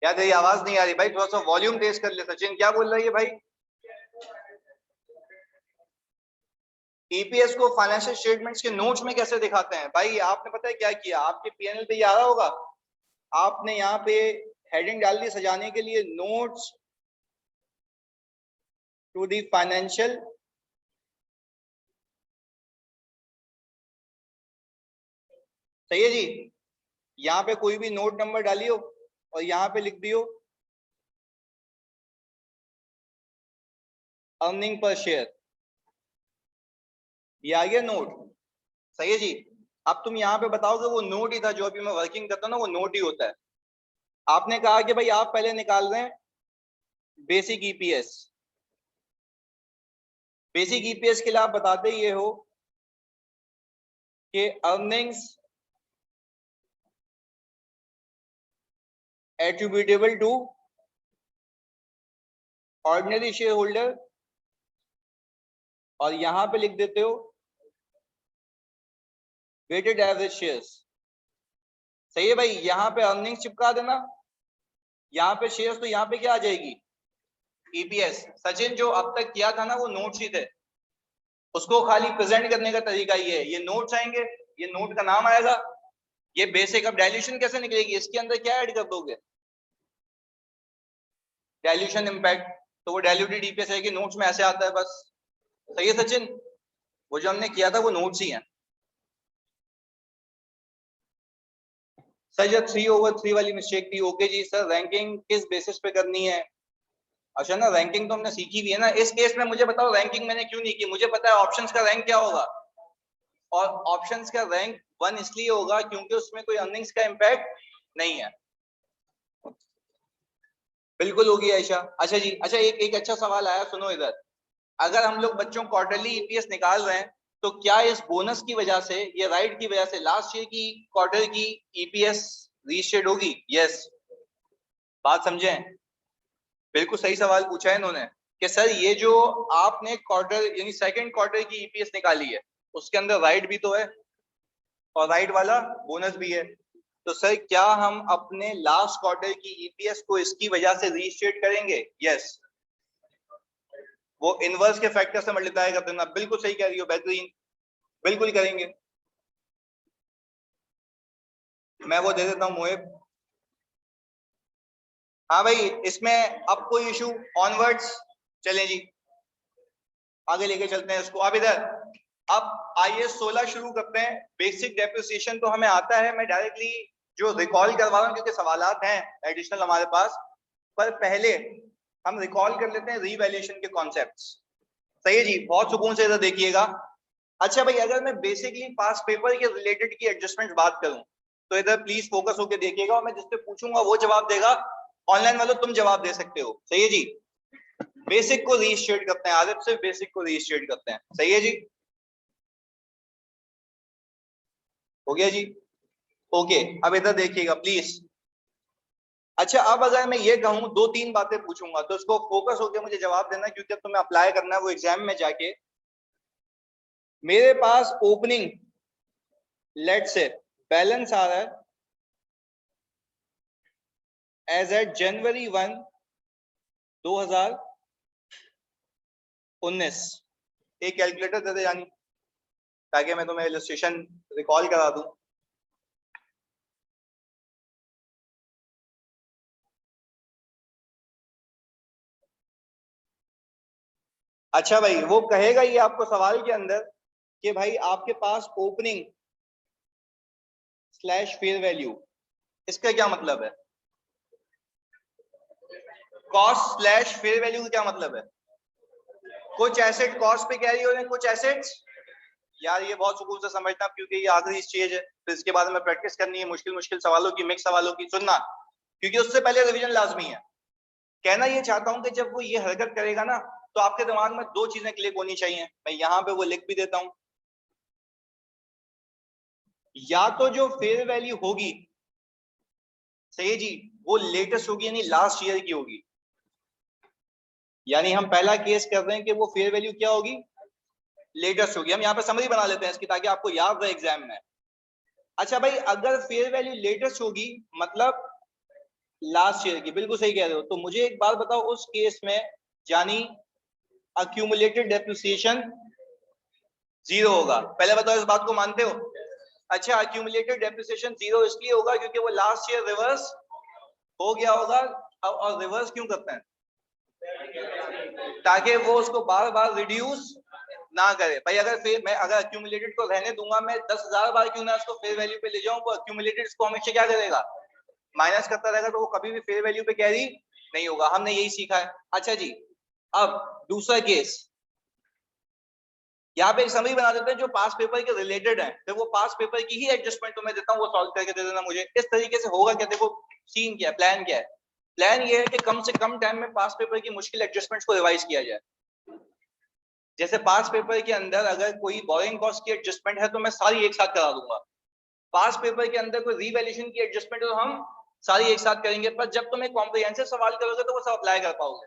क्या तेरी आवाज नहीं आ रही भाई? थोड़ा सा वॉल्यूम तेज कर ले। सचिन क्या बोल रही है भाई? ईपीएस को फाइनेंशियल स्टेटमेंट्स के नोट्स में कैसे दिखाते हैं भाई? आपने पता है क्या किया? आपके पीएनएल पे ये आ रहा होगा, आपने यहाँ पे हेडिंग डाल दी सजाने के लिए, नोट्स टू दी फाइनेंशियल। सही है जी। यहाँ पे कोई भी नोट नंबर डालियो और यहाँ पे लिख दियो अर्निंग पर शेयर। ये आ गया नोट। सही है जी। अब तुम यहाँ पे बताओगे वो नोट ही था, जो अभी मैं वर्किंग करता हूँ ना, वो नोट ही होता है। आपने कहा कि भाई आप पहले निकाल रहे हैं बेसिक ईपीएस। बेसिक ईपीएस के लिए आप बताते ये हो कि earnings attributable to ordinary share holder, और यहां पे लिख देते हो वेटेड एवरेज शेयर्स। सही है भाई, यहाँ पे अर्निंग्स चिपका देना, यहाँ पे शेयर्स, तो यहाँ पे क्या आ जाएगी? ईपीएस। सचिन जो अब तक किया था ना वो नोट्स ही थे, उसको खाली प्रेजेंट करने का तरीका ये है। ये नोट्स आएंगे, ये नोट का नाम आएगा, ये बेसिक। अब डाइल्यूशन कैसे निकलेगी? इसके अंदर क्या ऐड कर दोगे? Dilution impact. तो वो डाइल्यूटेड ईपीएस है कि नोट्स में ऐसे आता है बस। सही है सचिन? वो जो हमने किया था वो नोट्स ही हैं सर। जब 3/3 वाली मिस्टेक थी। ओके जी सर, रैंकिंग किस बेसिस पे करनी है? अच्छा ना, रैंकिंग तो हमने सीखी भी है ना। इस केस में मुझे बताओ रैंकिंग मैंने क्यों नहीं की? मुझे पता है ऑप्शंस का रैंक क्या होगा, और ऑप्शंस का रैंक 1 इसलिए होगा क्योंकि उसमें कोई अर्निंग्स का इम्पैक्ट नहीं है। बिल्कुल होगी आयशा। अच्छा जी, अच्छा एक अच्छा सवाल आया, सुनो इधर। अगर हम लोग बच्चों क्वार्टरली ईपीएस निकाल रहे हैं तो क्या इस बोनस की वजह से, ये राइट की वजह से लास्ट ईयर की क्वार्टर की ईपीएस रीस्टेट होगी? यस। बात समझें? बिल्कुल सही सवाल पूछा है इन्होंने कि सर ये जो आपने क्वार्टर यानी सेकंड क्वार्टर की ईपीएस निकाली है उसके अंदर राइट भी तो है और राइट वाला बोनस भी है। तो सर क्या हम अपने लास्ट क्वार्टर की ईपीएस को इसकी वजह से रीस्टेट करेंगे? यस। वो इनवर्स के फैक्टर से मल्टीप्लाई कर देना। बिल्कुल सही कह रही हो, बेहतरीन, बिल्कुल करेंगे। मैं वो दे देता हूँ मोहिब। हाँ भाई, इसमें अब कोई इशू? ऑनवर्ड्स चलें जी, आगे लेके चलते हैं इसको। अब इधर, अब आइए 16 शुरू करते हैं। बेसिक डेप्रिसिएशन तो हमें आता है, मैं डायरेक्टली जो रिकॉल करवा रहा हूँ क्योंकि सवालात हैं एडिशनल हमारे पास। पर पहले हम रिकॉल कर लेते हैं रीवैल्यूएशन के कॉन्सेप्ट्स। सही है जी, बहुत सुकून से इधर देखिएगा। अच्छा भाई, अगर मैं बेसिकली पास पेपर के रिलेटेड की एडजस्टमेंट बात करूं तो इधर प्लीज फोकस होकर देखिएगा, और मैं जिससे पूछूंगा वो जवाब देगा। ऑनलाइन वालों तुम जवाब दे सकते हो। सही है जी? बेसिक को रीस्टेट करते हैं, आदत से बेसिक को रीस्टेट करते हैं। सही है जी? हो गया जी? ओके, अब इधर देखिएगा प्लीज। अच्छा, अब अगर मैं ये कहूं, 2-3 बातें पूछूंगा तो उसको फोकस होकर मुझे जवाब देना, क्योंकि अब तुम्हें अप्लाई करना है वो एग्जाम में जाके। मेरे पास ओपनिंग लेट से बैलेंस आ रहा है एज एट जनवरी 1, 2019। एक कैलकुलेटर दे दे यानी, ताकि मैं तुम्हें इलस्ट्रेशन रिकॉल करा दूं। अच्छा भाई, वो कहेगा ये आपको सवाल के अंदर कि भाई आपके पास ओपनिंग स्लैश फेयर वैल्यू, इसका क्या मतलब है? कॉस्ट स्लैश फेयर वैल्यू का क्या मतलब है? कुछ एसेट कॉस्ट पे कैरी हो रहे हैं, कुछ एसेट्स। यार ये बहुत सुकून से समझना, क्योंकि ये आखिरी स्टेज है, फिर इसके बाद में प्रैक्टिस करनी है मुश्किल मुश्किल सवालों की, मिक्स सवालों की। सुनना, क्योंकि उससे पहले रिवीजन लाजमी है। कहना ये चाहता हूं कि जब वो ये हरकत करेगा ना, तो आपके दिमाग में 2 चीजें क्लिक होनी चाहिए। मैं यहाँ पे वो लिख भी देता हूं। या तो जो फेयर वैल्यू होगी, सही है जी, वो लेटेस्ट होगी यानी लास्ट ईयर की होगी। यानी हम पहला केस कर रहे हैं कि वो फेयर वैल्यू क्या होगी? लेटेस्ट होगी। हम यहाँ पे समरी बना लेते हैं इसकी, ताकि आपको याद रहे एग्जाम में। अच्छा भाई, अगर फेयर वैल्यू लेटेस्ट होगी मतलब लास्ट ईयर की, बिल्कुल सही कह रहे हो। तो मुझे एक बात बताओ, उस केस में यानी अक्यूमुलेटेड डेप्रिसिएशन 0 होगा। पहले बताओ इस बात को मानते हो? अच्छा, अक्यूमुलेटेड डेप्रिसिएशन 0 इसलिए होगा क्योंकि वो लास्ट ईयर रिवर्स हो गया होगा। और रिवर्स क्यों करते हैं? ताकि वो उसको बार बार रिड्यूस ना करे। भाई अगर फिर मैं अगर अक्यूमुलेटेड को रहने दूंगा, मैं 10,000 बार क्यों ना उसको फेयर वैल्यू पे ले जाऊं, वो अक्यूमुलेटेड इसको हमेशा क्या करेगा? माइनस करता रहेगा, तो वो कभी भी फेयर वैल्यू पे कैरी नहीं होगा। हमने यही सीखा है। अच्छा जी, अब दूसरा केस, यहाँ पे एक समरी बना देते हैं जो पास पेपर के रिलेटेड है, फिर वो पास पेपर की ही एडजस्टमेंट तो मैं देता हूँ, वो सॉल्व करके दे देना मुझे। इस तरीके से होगा क्या? देखो सीन क्या है, प्लान क्या है। प्लान ये है कि कम से कम टाइम में पास पेपर की मुश्किल एडजस्टमेंट्स को रिवाइज किया जाए। जैसे पास पेपर के अंदर अगर कोई बोरिंग कॉस्ट की एडजस्टमेंट है तो मैं सारी एक साथ करा दूंगा। पास पेपर के अंदर कोई रीवैल्यूएशन की एडजस्टमेंट है तो हम सारी एक साथ करेंगे। पर जब तुम एक कॉम्प्रिहेंसिव सवाल करोगे तो वो सब अप्लाई कर पाओगे।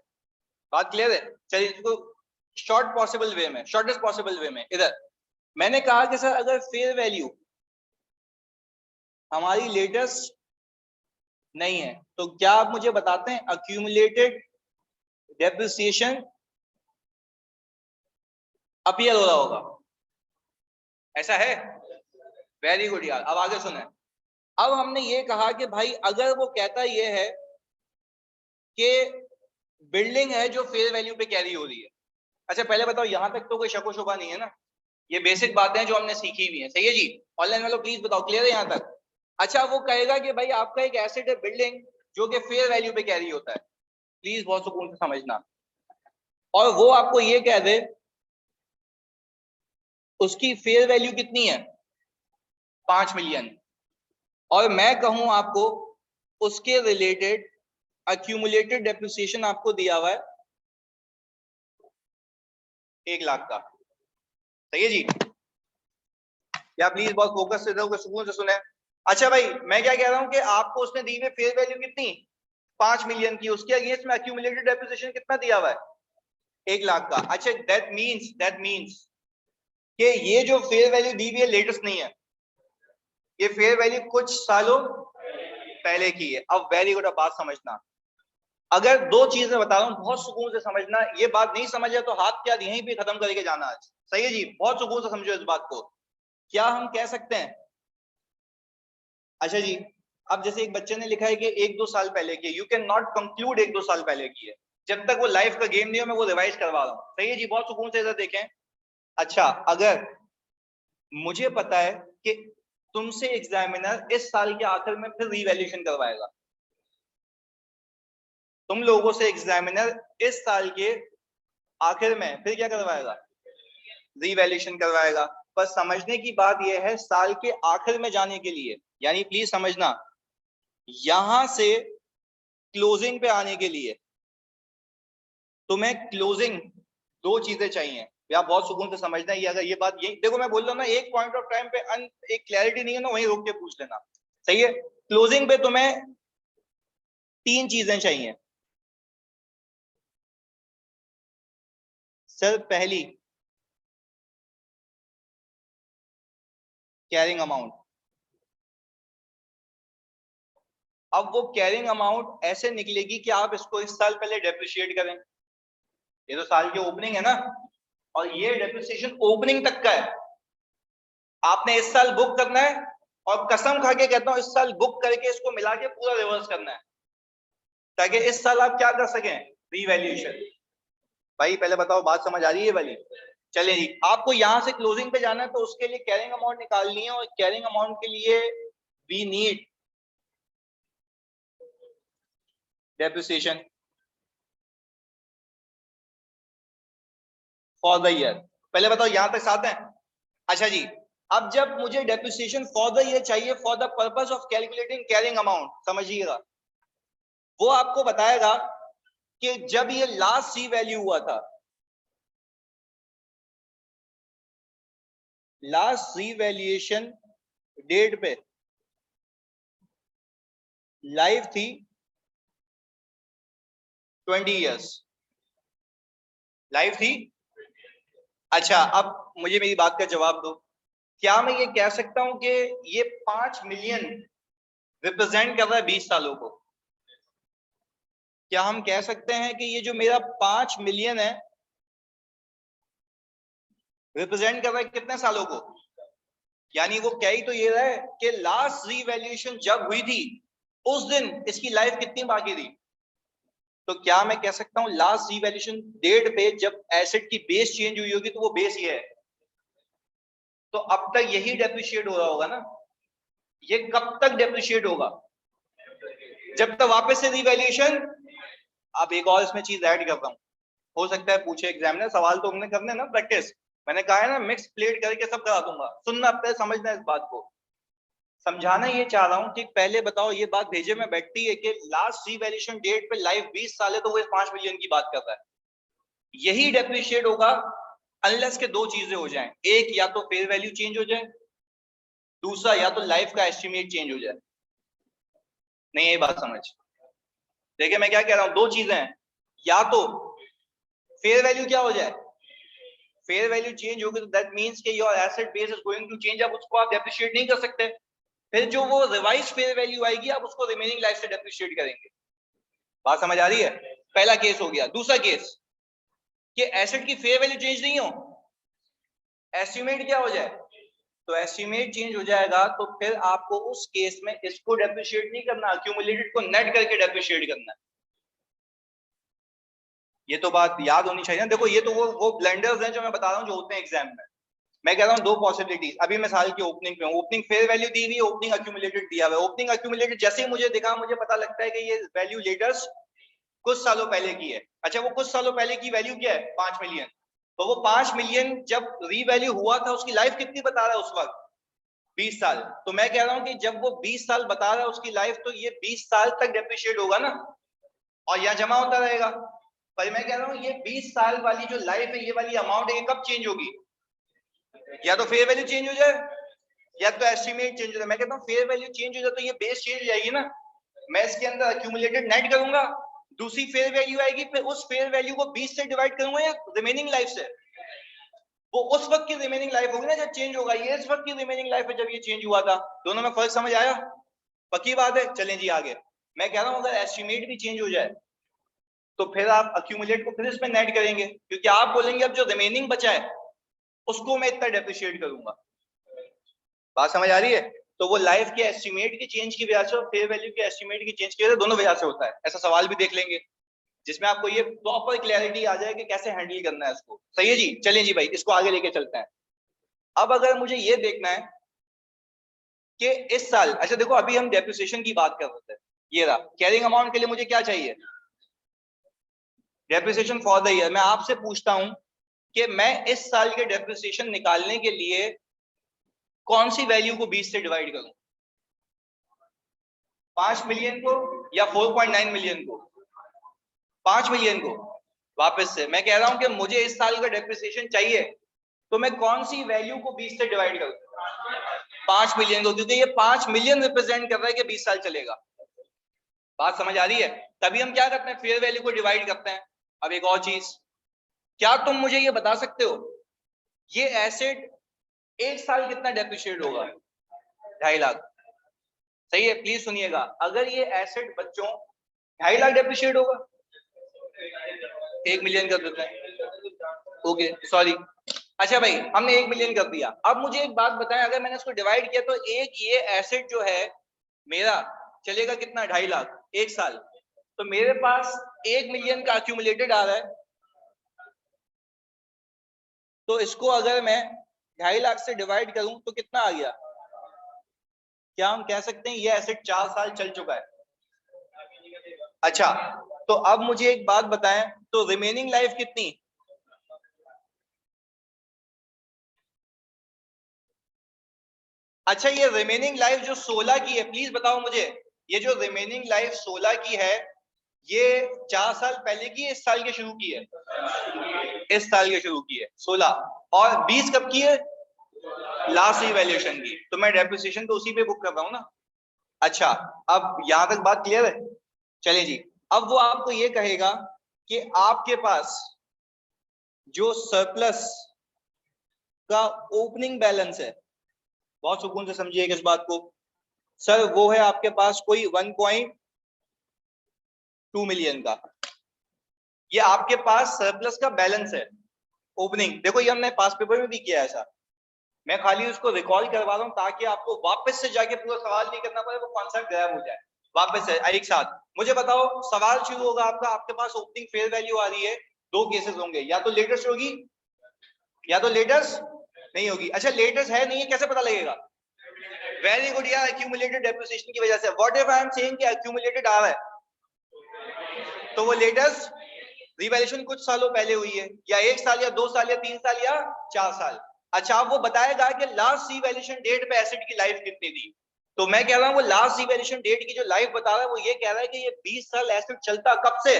बात क्लियर है? चलिए इसको शॉर्ट पॉसिबल वे में, शॉर्टेस्ट पॉसिबल वे में, इधर मैंने कहा कि सर अगर फेयर वैल्यू हमारी लेटेस्ट नहीं है तो क्या आप मुझे बताते हैं अक्यूमुलेटेड डेप्रिसिएशन अपीयर हो रहा होगा? ऐसा है? वेरी गुड यार। अब आगे सुने। अब हमने ये कहा कि भाई अगर वो कहता ये है कि बिल्डिंग है जो फेयर वैल्यू पे कैरी हो रही है, अच्छा पहले बताओ, यहाँ तक तो कोई शक व शुबा नहीं है ना? ये बेसिक बातें हैं जो हमने सीखी हुई है, सही है जी? ऑनलाइन वालों प्लीज बताओ, क्लियर है यहाँ तक? अच्छा वो कहेगा कि भाई आपका एक एसेट है बिल्डिंग जो कि फेयर वैल्यू पे कैरी होता है, प्लीज बहुत सुकून से समझना, और वो आपको ये कह दे उसकी फेयर वैल्यू कितनी है 5 मिलियन, और मैं कहूं आपको उसके रिलेटेड अक्यूमुलेटेड डेप्रिसिएशन आपको दिया हुआ है 1 लाख का, सही है जी? या प्लीज बहुत फोकस से रहो, सुकून से सुने। अच्छा भाई मैं क्या कह रहा हूं कि आपको उसने दी हुई फेयर वैल्यू कितनी 5 मिलियन की, उसके अगेंस्ट में अक्यूमुलेटेड डेप्रिसिएशन कितना दिया हुआ है 1 लाख का। अच्छा दैट मींस कि ये जो फेयर वैल्यू दी हुई है लेटेस्ट नहीं है, ये फेयर वैल्यू कुछ सालों पहले की है। अब वेरी गुड, अब बात समझना, अगर दो चीजें बता रहा हूं बहुत सुकून से समझना, ये बात नहीं समझे तो हाथ क्या यहीं पे खत्म करके जाना आज, सही है जी? बहुत सुकून से समझो इस बात को। क्या हम कह सकते हैं, अच्छा जी, अब जैसे एक बच्चे ने लिखा है कि 1-2 साल पहले की, यू कैन नॉट कंक्लूड 1-2 साल पहले की है, जब तक वो लाइफ का गेम नहीं हो मैं वो रिवाइज करवा रहा हूं, सही है जी? बहुत सुकून से इधर देखें। अच्छा अगर मुझे पता है कि तुमसे एग्जामिनर इस साल के आखिर में फिर रीवैल्यूएशन करवाएगा, तुम लोगों से एग्जामिनर इस साल के आखिर में फिर क्या करवाएगा, रीवैल्यूएशन करवाएगा। पर समझने की बात यह है साल के आखिर में जाने के लिए, यानी प्लीज समझना, यहां से क्लोजिंग पे आने के लिए तुम्हें क्लोजिंग 2 चीजें चाहिए, या बहुत सुकून से समझना है। ये अगर ये बात यही देखो मैं बोल रहा हूं ना, एक पॉइंट ऑफ टाइम पे एक क्लैरिटी नहीं है ना, वहीं रोक के पूछ लेना, सही है? क्लोजिंग पे तुम्हें 3 चीजें चाहिए सर। पहली कैरिंग अमाउंट। अब वो कैरिंग अमाउंट ऐसे निकलेगी कि आप इसको इस साल पहले डेप्रिशिएट करें, ये तो साल की ओपनिंग है ना, और ये डेप्रिसिएशन ओपनिंग तक का है, आपने इस साल बुक करना है, और कसम खा के कहता हूं इस साल बुक करके इसको मिला के पूरा रिवर्स करना है, ताकि इस साल आप क्या कर सकें, रीवैल्यूएशन। भाई पहले बताओ बात समझ आ रही है वाली? चलिए जी, आपको यहां से क्लोजिंग पे जाना है तो उसके लिए कैरिंग अमाउंट निकालनी है, और कैरिंग अमाउंट के लिए we need depreciation for the year. पहले बताओ यहां तक साथ है? अच्छा जी, अब जब मुझे डेप्रिसिएशन फॉर द ईयर चाहिए for the purpose of calculating carrying amount, समझिएगा, वो आपको बताएगा कि जब ये लास्ट सी वैल्यू हुआ था, लास्ट रीवैल्यूएशन डेट पे लाइफ थी 20 इयर्स, लाइफ थी। अच्छा अब मुझे मेरी बात का जवाब दो, क्या मैं ये कह सकता हूं कि ये 5 मिलियन रिप्रेजेंट कर रहा है 20 सालों को? क्या हम कह सकते हैं कि ये जो मेरा 5 मिलियन है रिप्रेजेंट कर रहा है कितने सालों को? यानी वो कह ही तो ये रहा है कि लास्ट रीवैल्यूएशन जब हुई थी उस दिन इसकी लाइफ कितनी बाकी थी। तो क्या मैं कह सकता हूं लास्ट रीवैल्यूएशन डेट पे जब एसेट की बेस चेंज हुई होगी तो वो बेस ये है, तो अब तक यही डेप्रिशिएट हो रहा होगा ना? ये कब तक डेप्रिशिएट होगा? जब तक वापस से रीवैल्यूएशन। अब एक और इसमें चीज ऐड करता हूं, हो सकता है पूछे एग्जामिनर, सवाल तो हमने करने ना प्रैक्टिस, मैंने कहा है ना मिक्स प्लेट करके सब करा दूंगा, सुनना पहले, समझना इस बात को। समझाना ये चाह रहा हूं कि पहले बताओ ये बात भेजे में बैठती है कि लास्ट रीवैल्यूएशन डेट पे लाइफ 20 साल है तो वो 5 मिलियन की बात कर रहा है, यही डेप्रिशिएट होगा अनलेस के 2 चीजें हो जाएं, एक या तो फेयर वैल्यू चेंज हो जाए, दूसरा या तो लाइफ का एस्टिमेट चेंज हो जाए। नहीं ये बात समझ, देखिए मैं क्या कह रहा हूं, 2 चीजें हैं, या तो फेयर वैल्यू क्या हो जाए, फेयर वैल्यू चेंज होगी तो दैट मींस कि your asset base is going to change, अब उसको आप डेप्रिशिएट नहीं कर सकते, फिर जो वो रिवाइज फेयर वैल्यू आएगी आप उसको रिमेनिंग लाइफ से डेप्रिशिएट करेंगे। बात समझ आ रही है? पहला केस हो गया। दूसरा केस कि एसेट की फेयर वैल्यू चेंज नहीं हो, एस्टिमेट क्या हो जाए, तो एस्टिमेट चेंज हो जाएगा तो फिर आपको उस केस में इसको डेप्रिशिएट नहीं करना, अक्यूमुलेटेड को नेट करके डेप्रिशिएट करना है। ये तो बात याद होनी चाहिए ना। देखो ये तो वो ब्लेंडर्स हैं जो मैं बता रहा हूँ जो होते हैं एग्जाम में। मैं कह रहा हूँ दो पॉसिबिलिटीज। अभी मैं साल की ओपनिंग पे हूँ, ओपनिंग फेयर वैल्यू दी हुई है, ओपनिंग अक्यूमुलेटेड दिया हुआ है। ओपनिंग अक्यूमुलेटेड जैसे ही मुझे दिखा, मुझे पता लगता है कि ये वैल्यू लेटर्स कुछ सालों पहले की है। अच्छा, वो कुछ सालों पहले की वैल्यू क्या है? 5 मिलियन। तो वो 5 मिलियन जब रीवैल्यू हुआ था, उसकी लाइफ कितनी बता रहा है उस वक्त? 20 साल। तो मैं कह रहा हूँ कि जब वो 20 साल बता रहा है उसकी लाइफ, तो ये 20 साल तक डेप्रिशिएट होगा ना, और यहाँ जमा होता रहेगा। पर मैं कह रहा हूँ ये 20 साल वाली जो लाइफ है, ये वाली अमाउंट है, ये कब चेंज होगी? या तो फेयर वैल्यू चेंज हो जाए, या तो एस्टिमेट चेंज हो जाए। मैं कहता हूँ फेयर वैल्यू चेंज हो जाए तो ये बेस चेंज हो जाएगी ना। मैं इसके अंदर अक्यूमुलेटेड नेट करूंगा, दूसरी फेयर वैल्यू आएगी, फिर उस फेयर वैल्यू को 20 से डिवाइड करूंगा या रिमेनिंग लाइफ से। वो उस वक्त की रिमेनिंग लाइफ होगी ना जब चेंज होगा, ये इस वक्त की रिमेनिंग लाइफ है जब ये चेंज हुआ था। दोनों में फर्क समझ आया? पक्की बात है। चलें जी आगे। मैं कह रहा हूं अगर एस्टिमेट भी चेंज हो जाए तो फिर आप अक्यूमुलेट को फिर इसमें नेट करेंगे, क्योंकि आप बोलेंगे अब जो रिमेनिंग बचा है उसको मैं इतना डेप्रिशिएट करूंगा। बात समझ आ रही है? तो वो लाइफ के एस्टिमेट की चेंज की वजह से और फेयर वैल्यू के एस्टिमेट की चेंज की वजह से, दोनों वजह से होता है। ऐसा सवाल भी देख लेंगे जिसमें आपको ये प्रॉपर क्लैरिटी आ जाए कि कैसे हैंडल करना है इसको। सही है जी? चलें जी भाई, इसको आगे लेके चलते हैं। अब अगर मुझे ये देखना है कि इस साल, अच्छा देखो अभी हम डेप्रिसिएशन की बात कर रहे थे, ये रहा कैरिंग अमाउंट के लिए मुझे क्या चाहिए? Depreciation for the year. मैं आपसे पूछता हूं कि मैं इस साल के डेप्रिसिएशन निकालने के लिए कौन सी वैल्यू को 20 से डिवाइड करूं? 5 मिलियन को या 4.9 मिलियन को? 5 मिलियन को। वापस से मैं कह रहा हूं कि मुझे इस साल का डेप्रिसिएशन चाहिए, तो मैं कौन सी वैल्यू को 20 से डिवाइड करूं? 5 मिलियन को, क्योंकि ये 5 मिलियन रिप्रेजेंट कर रहा है कि 20 साल चलेगा। बात समझ आ रही है? तभी हम क्या करते हैं, फेयर वैल्यू को डिवाइड करते हैं। अब एक और चीज, क्या तुम मुझे ये बता सकते हो ये एसेट एक साल कितना डेप्रिशिएट होगा? 2.5 लाख। सही है? प्लीज सुनिएगा, अगर ये एसेट बच्चों 2.5 लाख डेप्रिशिएट होगा, 1 मिलियन कर देते हैं। Okay sorry. अच्छा भाई, हमने 1 मिलियन कर दिया। अब मुझे एक बात बताएं, अगर मैंने इसको डिवाइड किया तो एक ये एसेट जो है मेरा चलेगा कितना? 2.5 लाख एक साल। तो मेरे पास 1 मिलियन का अक्यूमुलेटेड आ रहा है, तो इसको अगर मैं 2.5 लाख से डिवाइड करूं तो कितना आ गया? क्या हम कह सकते हैं ये एसेट 4 साल चल चुका है? अच्छा, तो अब मुझे एक बात बताएं, तो रिमेनिंग लाइफ कितनी? अच्छा, ये रिमेनिंग लाइफ जो 16 की है, प्लीज बताओ मुझे, ये जो रिमेनिंग लाइफ 16 की है, ये 4 साल पहले की है, इस साल के शुरू की है? इस साल के शुरू की है 16। और 20 कब की है? लास्ट इवैल्यूएशन की। तो मैं डेप्रिसिएशन तो उसी पे बुक कर रहा हूँ ना। अच्छा, अब यहां तक बात क्लियर है? चलिए जी। अब वो आपको ये कहेगा कि आपके पास जो सरप्लस का ओपनिंग बैलेंस है, बहुत सुकून से समझिएगा इस बात को सर, वो है आपके पास कोई 1.2 मिलियन का। ये आपके पास सरप्लस का बैलेंस है ओपनिंग। देखो ये हमने पास पेपर में भी किया है ऐसा। मैं खाली उसको रिकॉल करवा रहा हूँ ताकि आपको वापस से जाके पूरा सवाल नहीं करना पड़े, वो कॉन्सेप्ट गायब हो जाए। वापस से एक साथ मुझे बताओ, सवाल शुरू होगा आपका, आपके पास ओपनिंग फेयर वैल्यू आ रही है, दो केसेस होंगे, या तो लेटेस्ट होगी या तो लेटेस्ट नहीं होगी। अच्छा, लेटेस्ट है नहीं है कैसे पता लगेगा? वेरी गुड यार, एक्यूमुलेटेड डेप्रिसिएशन की वजह से। What if I am saying कि एक्यूमुलेटेड आ रहा है, तो वो लेटेस्ट रिवैल्यूएशन कुछ सालों पहले हुई है, या 1 साल या 2 साल या 3 साल या 4 साल। अच्छा, अब वो बताएगा कि लास्ट रिवैल्यूएशन डेट पे एसेट की लाइफ कितनी थी। तो मैं कह रहा हूं वो लास्ट रिवैल्यूएशन डेट की जो लाइफ बता रहा है, वो ये कह रहा है कि ये 20 साल एसेट चलता कब से?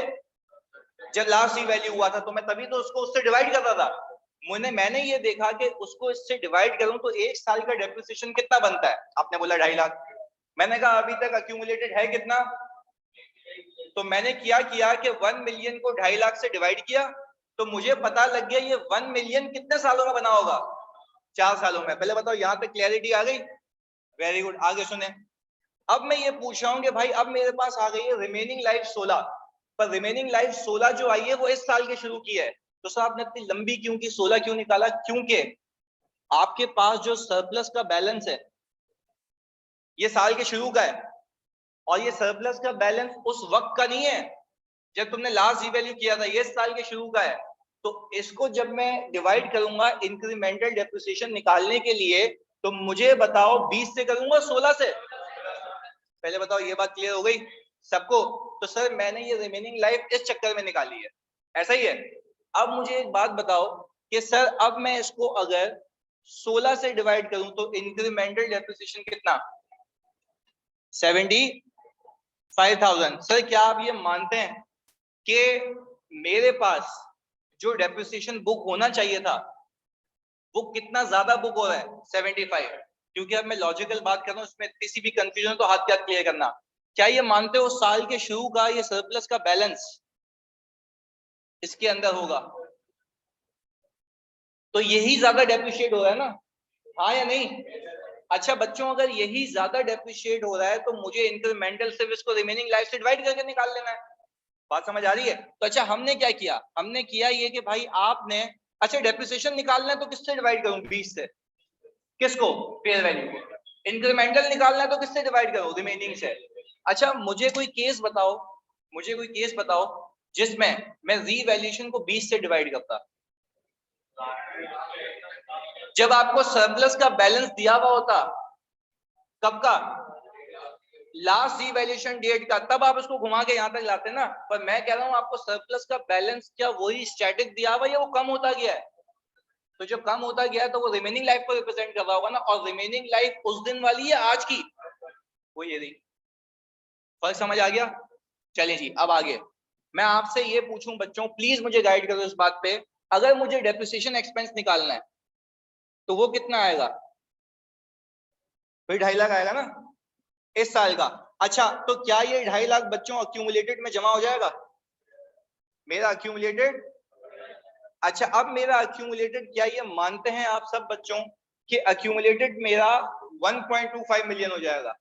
जब लास्ट रिवैल्यू हुआ था। तो मैं तभी तो उसको उससे डिवाइड कर रहा था। मैंने ये देखा कि उसको इससे डिवाइड करूं तो 1 साल का डेप्रिसिएशन कितना बनता है? आपने बोला 2.5 लाख। मैंने कहा अभी तक अक्यूमुलेटेड है कितना? तो मैंने किया कि 1 मिलियन को 2.5 लाख से डिवाइड किया, तो मुझे पता लग गया ये 1 मिलियन कितने सालों में बना होगा? 4 सालों में। पहले बताओ, यहां तक क्लैरिटी आ गई? वेरी गुड, आगे सुने। अब मैं ये पूछ रहा हूं कि भाई अब मेरे पास आ गई है रिमेनिंग लाइफ 16, पर रिमेनिंग लाइफ 16 जो आई है वो इस साल के शुरू की है। तो सर आपने इतनी लंबी क्यों की, 16 क्यों निकाला? क्योंकि आपके पास जो सरप्लस का बैलेंस है ये साल के शुरू का है, और ये सरप्लस का बैलेंस उस वक्त का नहीं है जब तुमने लास्ट जी वैल्यू किया था, ये साल के शुरू का है, तो इसको जब मैं डिवाइड करूंगा इंक्रीमेंटल डेप्रिसिएशन निकालने के लिए, तो मुझे बताओ 20 से करूंगा 16 से? पहले बताओ, ये बात क्लियर हो गई सबको? तो सर मैंने ये रिमेनिंग लाइफ इस चक्कर में निकाली है, ऐसा ही है। अब मुझे एक बात बताओ कि सर अब मैं इसको अगर 16 से डिवाइड करूं तो इंक्रीमेंटल डेप्रिसिएशन कितना? 75,000। सर क्या आप ये मानते हैं कि मेरे पास जो डेप्रिसिएशन बुक होना चाहिए था वो कितना ज्यादा बुक हो रहा है? 75। क्योंकि अब मैं लॉजिकल बात कर रहा हूं, इसमें किसी भी कंफ्यूजन तो हाथ क्या क्लियर करना। क्या ये मानते हो साल के शुरू का ये सरप्लस का बैलेंस इसके अंदर होगा? तो यही ज्यादा डेप्रिशिएट हो रहा है ना, हाँ या नहीं? अच्छा बच्चों, अगर यही ज्यादा डेप्रिशिएट हो रहा है तो मुझे इंक्रीमेंटल सिर्फ इसको रिमेनिंग लाइफ से डिवाइड करके निकाल लेना है। बात समझ आ रही है? तो अच्छा हमने क्या किया, हमने किया ये कि भाई आपने, अच्छा डेप्रिसिएशन निकालना है तो किससे डिवाइड करूं? 20 से। किसको? फेयर वैल्यू को। इंक्रीमेंटल निकालना है तो किससे डिवाइड करूं? रिमेनिंग से। अच्छा मुझे कोई केस बताओ, मुझे कोई केस बताओ जिसमें मैं रीवैल्यूएशन को 20 से डिवाइड करता। जब आपको सरप्लस का बैलेंस दिया हुआ होता, कब का? लास्ट रीवैल्यूएशन डेट का, तब आप उसको घुमा के यहां तक लाते ना। पर मैं कह रहा हूं आपको सरप्लस का बैलेंस क्या वही स्टैटिक दिया हुआ है, वो कम होता गया है? तो जब कम होता गया तो वो रिमेनिंग लाइफ को रिप्रेजेंट कर रहा होगा ना, और रिमेनिंग लाइफ उस दिन वाली है आज की? वो ये रही। फर्क समझ आ गया? चलिए जी अब आगे मैं आपसे ये पूछूं बच्चों, प्लीज मुझे गाइड करो इस बात पे, अगर मुझे डेप्रिसिएशन एक्सपेंस निकालना है तो वो कितना आएगा? फिर 2.5 लाख आएगा ना इस साल का। अच्छा तो क्या ये 2.5 लाख बच्चों अक्यूमुलेटेड में जमा हो जाएगा? मेरा अक्यूमुलेटेड, अच्छा अब मेरा अक्यूमुलेटेड, क्या ये मानते हैं आप सब बच्चों कि अक्यूमुलेटेड मेरा 1.25 मिलियन हो जाएगा?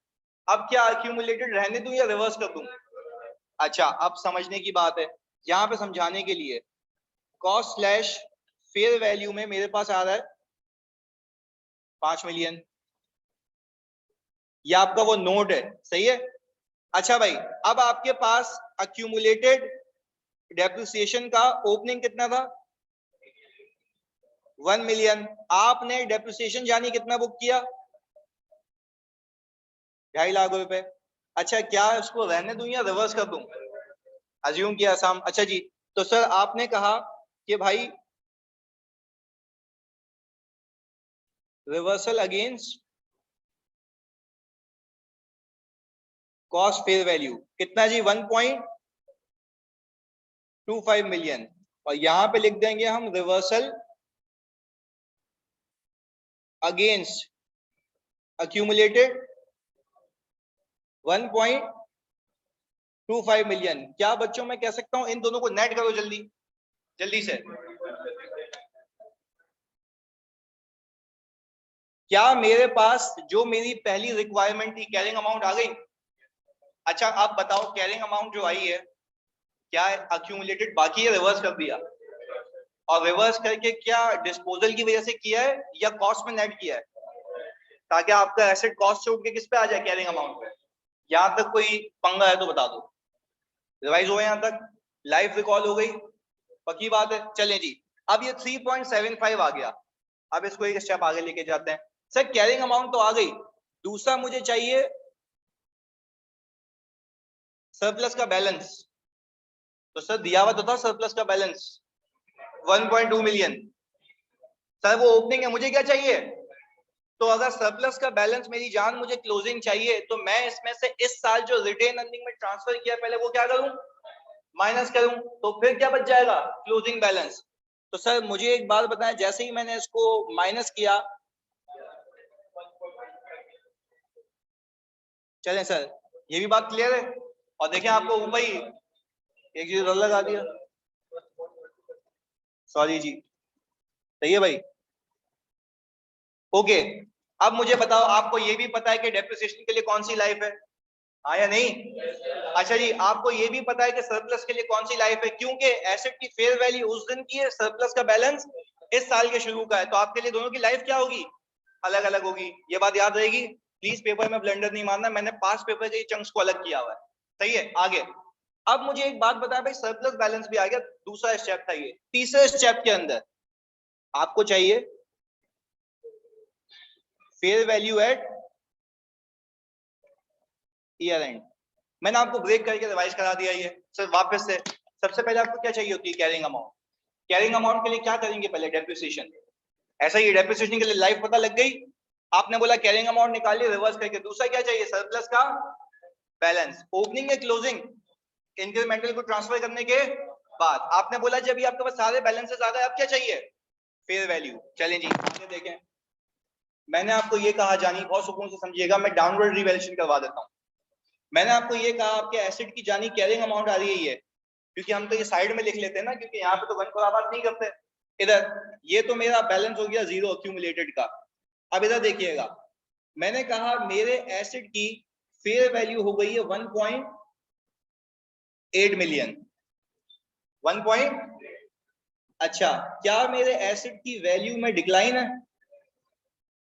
अब क्या अक्यूमुलेटेड रहने दूं या रिवर्स कर दूं? अच्छा अब समझने की बात है, यहां पे समझाने के लिए, कॉस्ट स्लैश फेयर वैल्यू में मेरे पास आ रहा है 5 मिलियन, ये आपका वो नोट है, सही है? अच्छा भाई अब आपके पास अक्यूमुलेटेड डेप्रिसिएशन का ओपनिंग कितना था? 1 मिलियन। आपने डेप्रिसिएशन जानी कितना बुक किया? 2.5 लाख रुपए। अच्छा क्या इसको रहने दूं या रिवर्स कर दूं? अज्यूम किया साम। अच्छा जी, तो सर आपने कहा कि भाई reversal against cost fair value कितना जी? 1.25 मिलियन। और यहां पे लिख देंगे हम रिवर्सल अगेंस्ट अक्यूमुलेटेड 1.25 मिलियन। क्या बच्चों मैं कह सकता हूं इन दोनों को नेट करो जल्दी जल्दी से। क्या मेरे पास जो मेरी पहली रिक्वायरमेंट थी कैरिंग अमाउंट आ गई? अच्छा आप बताओ कैरिंग अमाउंट जो आई है क्या अक्यूमुलेटेड बाकी है? रिवर्स कर दिया, और रिवर्स करके क्या डिस्पोजल की वजह से किया है या कॉस्ट में नेट किया है? ताकि आपका एसेट कॉस्ट से उठ के किस पे आ जाए? कैरिंग अमाउंट पे। यहां तक कोई पंगा है तो बता दो। रिवाइज हो यहां तक? लाइफ रिकॉल हो गई? पक्की बात है? चलें जी, अब ये 3.75 आ गया। अब इसको एक स्टेप आगे लेके जाते हैं। सर कैरिंग अमाउंट तो आ गई, दूसरा मुझे चाहिए सरप्लस का बैलेंस। तो सर दिया हुआ तो था सरप्लस का बैलेंस 1.2 मिलियन। सर वो ओपनिंग है, मुझे क्या चाहिए? तो अगर सरप्लस का बैलेंस मेरी जान मुझे क्लोजिंग चाहिए, तो मैं इसमें से इस साल जो रिटेन अर्निंग में ट्रांसफर किया पहले वो क्या करूं? माइनस करूं। तो फिर क्या बच जाएगा? Closing balance. तो सर मुझे एक बात बताएं, जैसे ही मैंने इसको माइनस किया, चलें सर ये भी बात क्लियर है? और देखें आपको ऊपर ही एक चीज और लगा दिया, सॉरी जी। सही है भाई? ओके। अब मुझे बताओ, आपको ये भी पता है कि डेप्रिसिएशन के लिए कौन सी लाइफ है? हाँ या नहीं? अच्छा जी, आपको ये भी पता है कि सरप्लस के लिए कौन सी लाइफ है? क्योंकि एसेट की फेयर वैल्यू उस दिन की है, सरप्लस का बैलेंस इस साल के शुरू का है। तो आपके लिए दोनों की लाइफ क्या होगी? अलग अलग होगी। ये बात याद रहेगी। प्लीज पेपर में ब्लेंडर नहीं मारना, मैंने पास पेपर के चंक्स को अलग किया हुआ है। सही है? आगे अब मुझे एक बात बताया भाई, सरप्लस बैलेंस भी आ गया, दूसरा स्टेप था ये। तीसरे स्टेप के अंदर आपको चाहिए fair value at year end. मैंने आपको ब्रेक करके रिवाइज करा दिया ये सर वापस से। सबसे पहले आपको क्या चाहिए होती है? Carrying amount. कैरिंग अमाउंट के लिए क्या करेंगे? पहले डेप्रिसिएशन। ऐसा ही डेप्रिसिएशन के लिए लाइफ पता लग गई, आपने बोला कैरिंग अमाउंट निकालिए रिवर्स करके। दूसरा क्या चाहिए? सरप्लस का बैलेंस। ओपनिंग या क्लोजिंग इंक्रीमेंटल को ट्रांसफर करने के बाद आपने बोला जब ये आपके पास सारे बैलेंसेस आ गए, अब क्या चाहिए? Fair value. चलें जी आगे देखें। मैंने आपको ये कहा, जानी बहुत सुकून से समझिएगा, मैं डाउनवर्ड रिवैल्यूएशन करवा देता हूं। मैंने आपको ये कहा आपके एसेट की जानी कैरिंग अमाउंट आ रही है, क्योंकि हम तो ये साइड में लिख लेते हैं ना, क्योंकि यहाँ पे तो वन को आबाद नहीं करते। इधर ये तो मेरा बैलेंस हो गया जीरो अक्यूमुलेटेड का। अब इधर देखिएगा, मैंने कहा मेरे एसेट की फेयर वैल्यू हो गई है 1.8 मिलियन। 1. अच्छा, क्या मेरे एसेट की वैल्यू में डिक्लाइन है?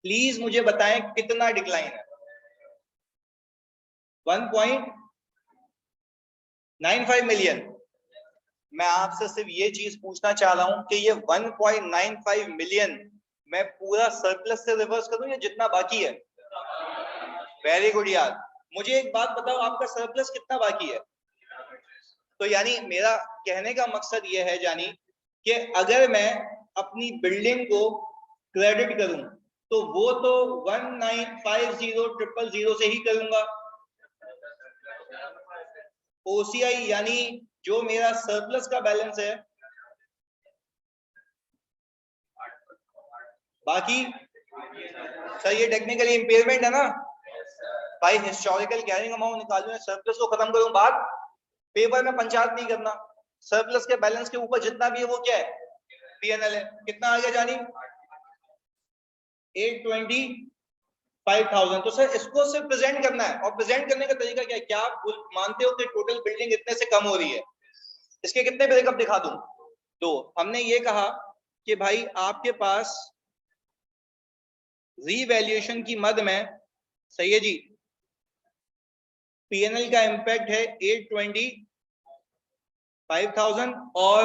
प्लीज मुझे बताएं कितना डिक्लाइन है? 1.95 मिलियन। मैं आपसे सिर्फ ये चीज पूछना चाह रहा हूं कि ये 1.95 मिलियन मैं पूरा सरप्लस से रिवर्स करूं या जितना बाकी है? वेरी गुड यार। मुझे एक बात बताओ, आपका सरप्लस कितना बाकी है? तो यानी मेरा कहने का मकसद ये है जानी कि अगर मैं अपनी बिल्डिंग को क्रेडिट करूं तो वो तो 1950000 से ही करूंगा। ओसीआई यानी जो मेरा सरप्लस का बैलेंस है बाकी। सर ये टेक्निकली इंपेयरमेंट है ना भाई। हिस्टोरिकल कैरिंग अमाउंट निकालूं या सरप्लस को खत्म करूं, बात पेपर में पंचायत नहीं करना। सरप्लस के बैलेंस के ऊपर जितना भी है वो क्या है? पीएनएल है। कितना आ गया जानी? 825,000। तो सर इसको सिर्फ प्रेजेंट करना है, और प्रेजेंट करने का तरीका क्या है? क्या आप मानते हो कि टोटल बिल्डिंग इतने से कम हो रही है? इसके कितने ब्रेकअप दिखा दूं? दो। हमने ये कहा कि भाई आपके पास रीवैल्यूएशन की मद में, सही है जी, पीएनएल का इंपैक्ट है 825,000 और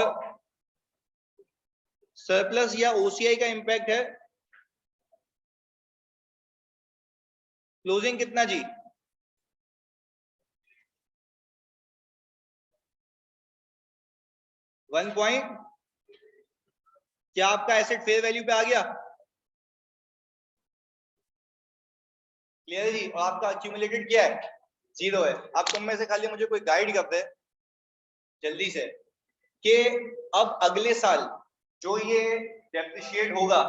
सरप्लस या ओसीआई का इंपैक्ट है क्लोजिंग कितना जी? 1. क्या आपका एसेट फेयर वैल्यू पे आ गया? क्लियर है जी। और आपका अक्यूमुलेटेड क्या है? जीरो है। अब तुम में से खाली मुझे कोई गाइड कर दे जल्दी से कि अब अगले साल जो ये डेप्रिशिएट होगा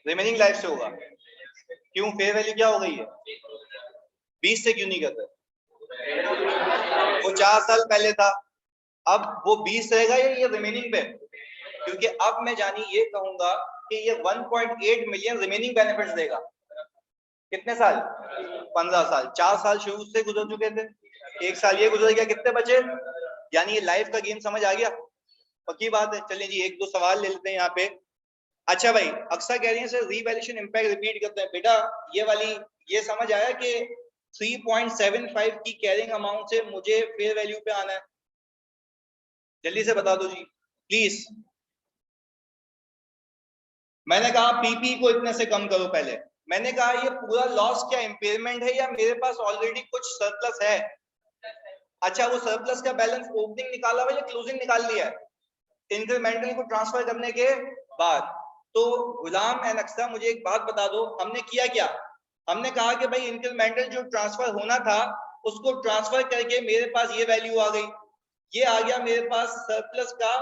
रिमेनिंग लाइफ से होगा। क्यों? फेयर वैल्यू क्या हो गई है? 20 से क्यों नहीं करते? वो 4 साल पहले था, अब वो 20 रहेगा या ये रिमेनिंग पे? क्योंकि अब मैं जानी ये कहूंगा कि ये 1.8 मिलियन रिमेनिंग बेनिफिट्स देगा। कितने साल? 15 साल। 4 साल शुरू से गुजर चुके थे, 1 साल ये गुजर गया, कितने बचे? यानी ये लाइफ का गेम समझ आ गया। पक्की बात है। चलिए जी एक दो सवाल ले लेते हैं यहाँ पे। अच्छा भाई, अक्सर कह रही है सर रीवैल्यूएशन इंपैक्ट रिपीट करते हैं। बेटा ये वाली ये समझ आया कि 3.75 की कैरिंग अमाउंट से मुझे फेयर वैल्यू पे आना है? जल्दी से बता दो जी प्लीज। मैंने कहा पीपी को इतने से कम करो पहले। मैंने कहा ये पूरा लॉस क्या इंपेयरमेंट है या मेरे पास ऑलरेडी कुछ सरप्लस है? अच्छा, वो सरप्लस का बैलेंस ओपनिंग निकाला हुआ या क्लोजिंग निकाल लिया है? इंक्रीमेंटल को ट्रांसफर करने के बाद। तो गुलाम एंड अक्सा मुझे एक बात बता दो, हमने किया क्या? हमने कहा कि भाई इंक्रीमेंटल जो ट्रांसफर होना था उसको ट्रांसफर करके मेरे पास ये वैल्यू आ गई। ये आ गया मेरे पास सरप्लस का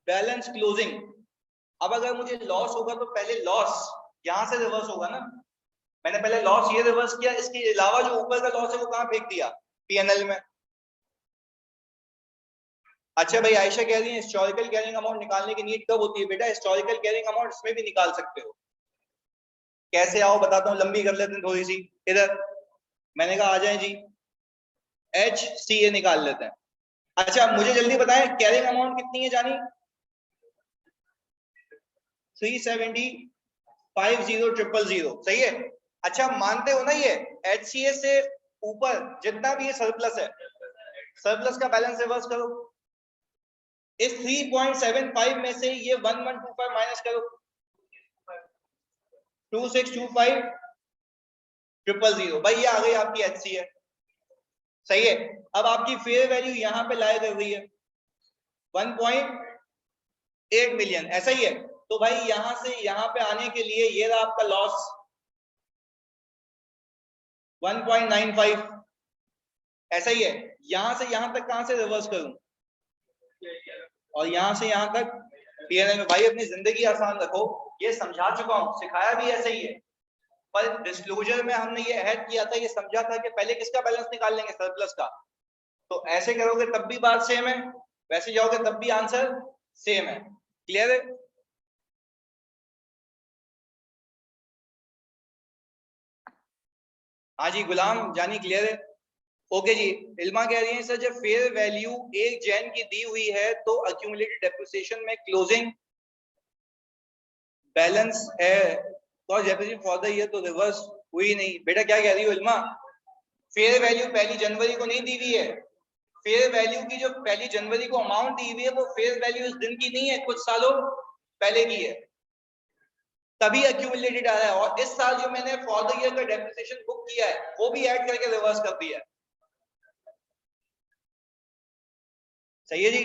बैलेंस क्लोजिंग। अब अगर मुझे लॉस होगा तो पहले लॉस यहां से रिवर्स होगा ना। मैंने पहले लॉस ये रिवर्स किया, इसके अलावा जो ऊपर का लॉस है वो कहां फेंक दिया? पीएनएल में। अच्छा भाई, आयशा कह रही है हिस्टोरिकल कैरिंग अमाउंट निकालने की नीड कब होती है? बेटा हिस्टोरिकल कैरिंग अमाउंट इसमें भी निकाल सकते हो। कैसे आओ बताता हूँ, लंबी कर लेते हैं थोड़ी सी। इधर मैंने कहा आ जाए जी, एच सी ए निकाल लेते हैं। अच्छा मुझे जल्दी बताएं कैरिंग अमाउंट कितनी है जानी? 375,000,000, सही है। अच्छा मानते हो ना ये एच सी ए से ऊपर जितना भी ये सरप्लस है सरप्लस का बैलेंस रिवर्स करो, इस 3.75 में से ये 1125 माइनस करो, 2625,000 भाई ये आ गई आपकी HCF, सही है। अब आपकी फेयर वैल्यू यहां पे लाई कर रही है 1.8 मिलियन, ऐसा ही है। तो भाई यहां से यहां पे आने के लिए ये रहा आपका लॉस 1.95, ऐसा ही है। यहां से यहां तक कहां से रिवर्स करूं, और यहां से यहां तक पीएनएल में। भाई अपनी जिंदगी आसान रखो, ये समझा चुका हूं, सिखाया भी ऐसे ही है, पर डिस्क्लोजर में हमने ये ऐड किया था, ये समझा था कि पहले किसका बैलेंस निकाल लेंगे, सरप्लस का। तो ऐसे करोगे तब भी बात सेम है, वैसे जाओगे तब भी आंसर सेम है। क्लियर है? हाँ जी गुलाम जानी, क्लियर है? ओके जी। इल्मा कह रही है सर जब फेयर वैल्यू 1 जैन की दी हुई है तो अक्यूमुलेटेड डेप्रिसिएशन में क्लोजिंग बैलेंस है और डेप्रिसिएशन फॉर द ईयर तो रिवर्स हुई नहीं। बेटा क्या कह रही हो इल्मा, फेयर वैल्यू 1 जनवरी को नहीं दी हुई है। फेयर वैल्यू की जो 1 जनवरी को अमाउंट दी हुई है वो फेयर वैल्यू इस दिन की नहीं है, कुछ सालों पहले की है, तभी अक्यूमुलेटेड आ रहा है। और इस साल जो मैंने फॉर द ईयर का डेप्रिसिएशन बुक किया है वो भी ऐड करके रिवर्स कर दिया है। सही है जी?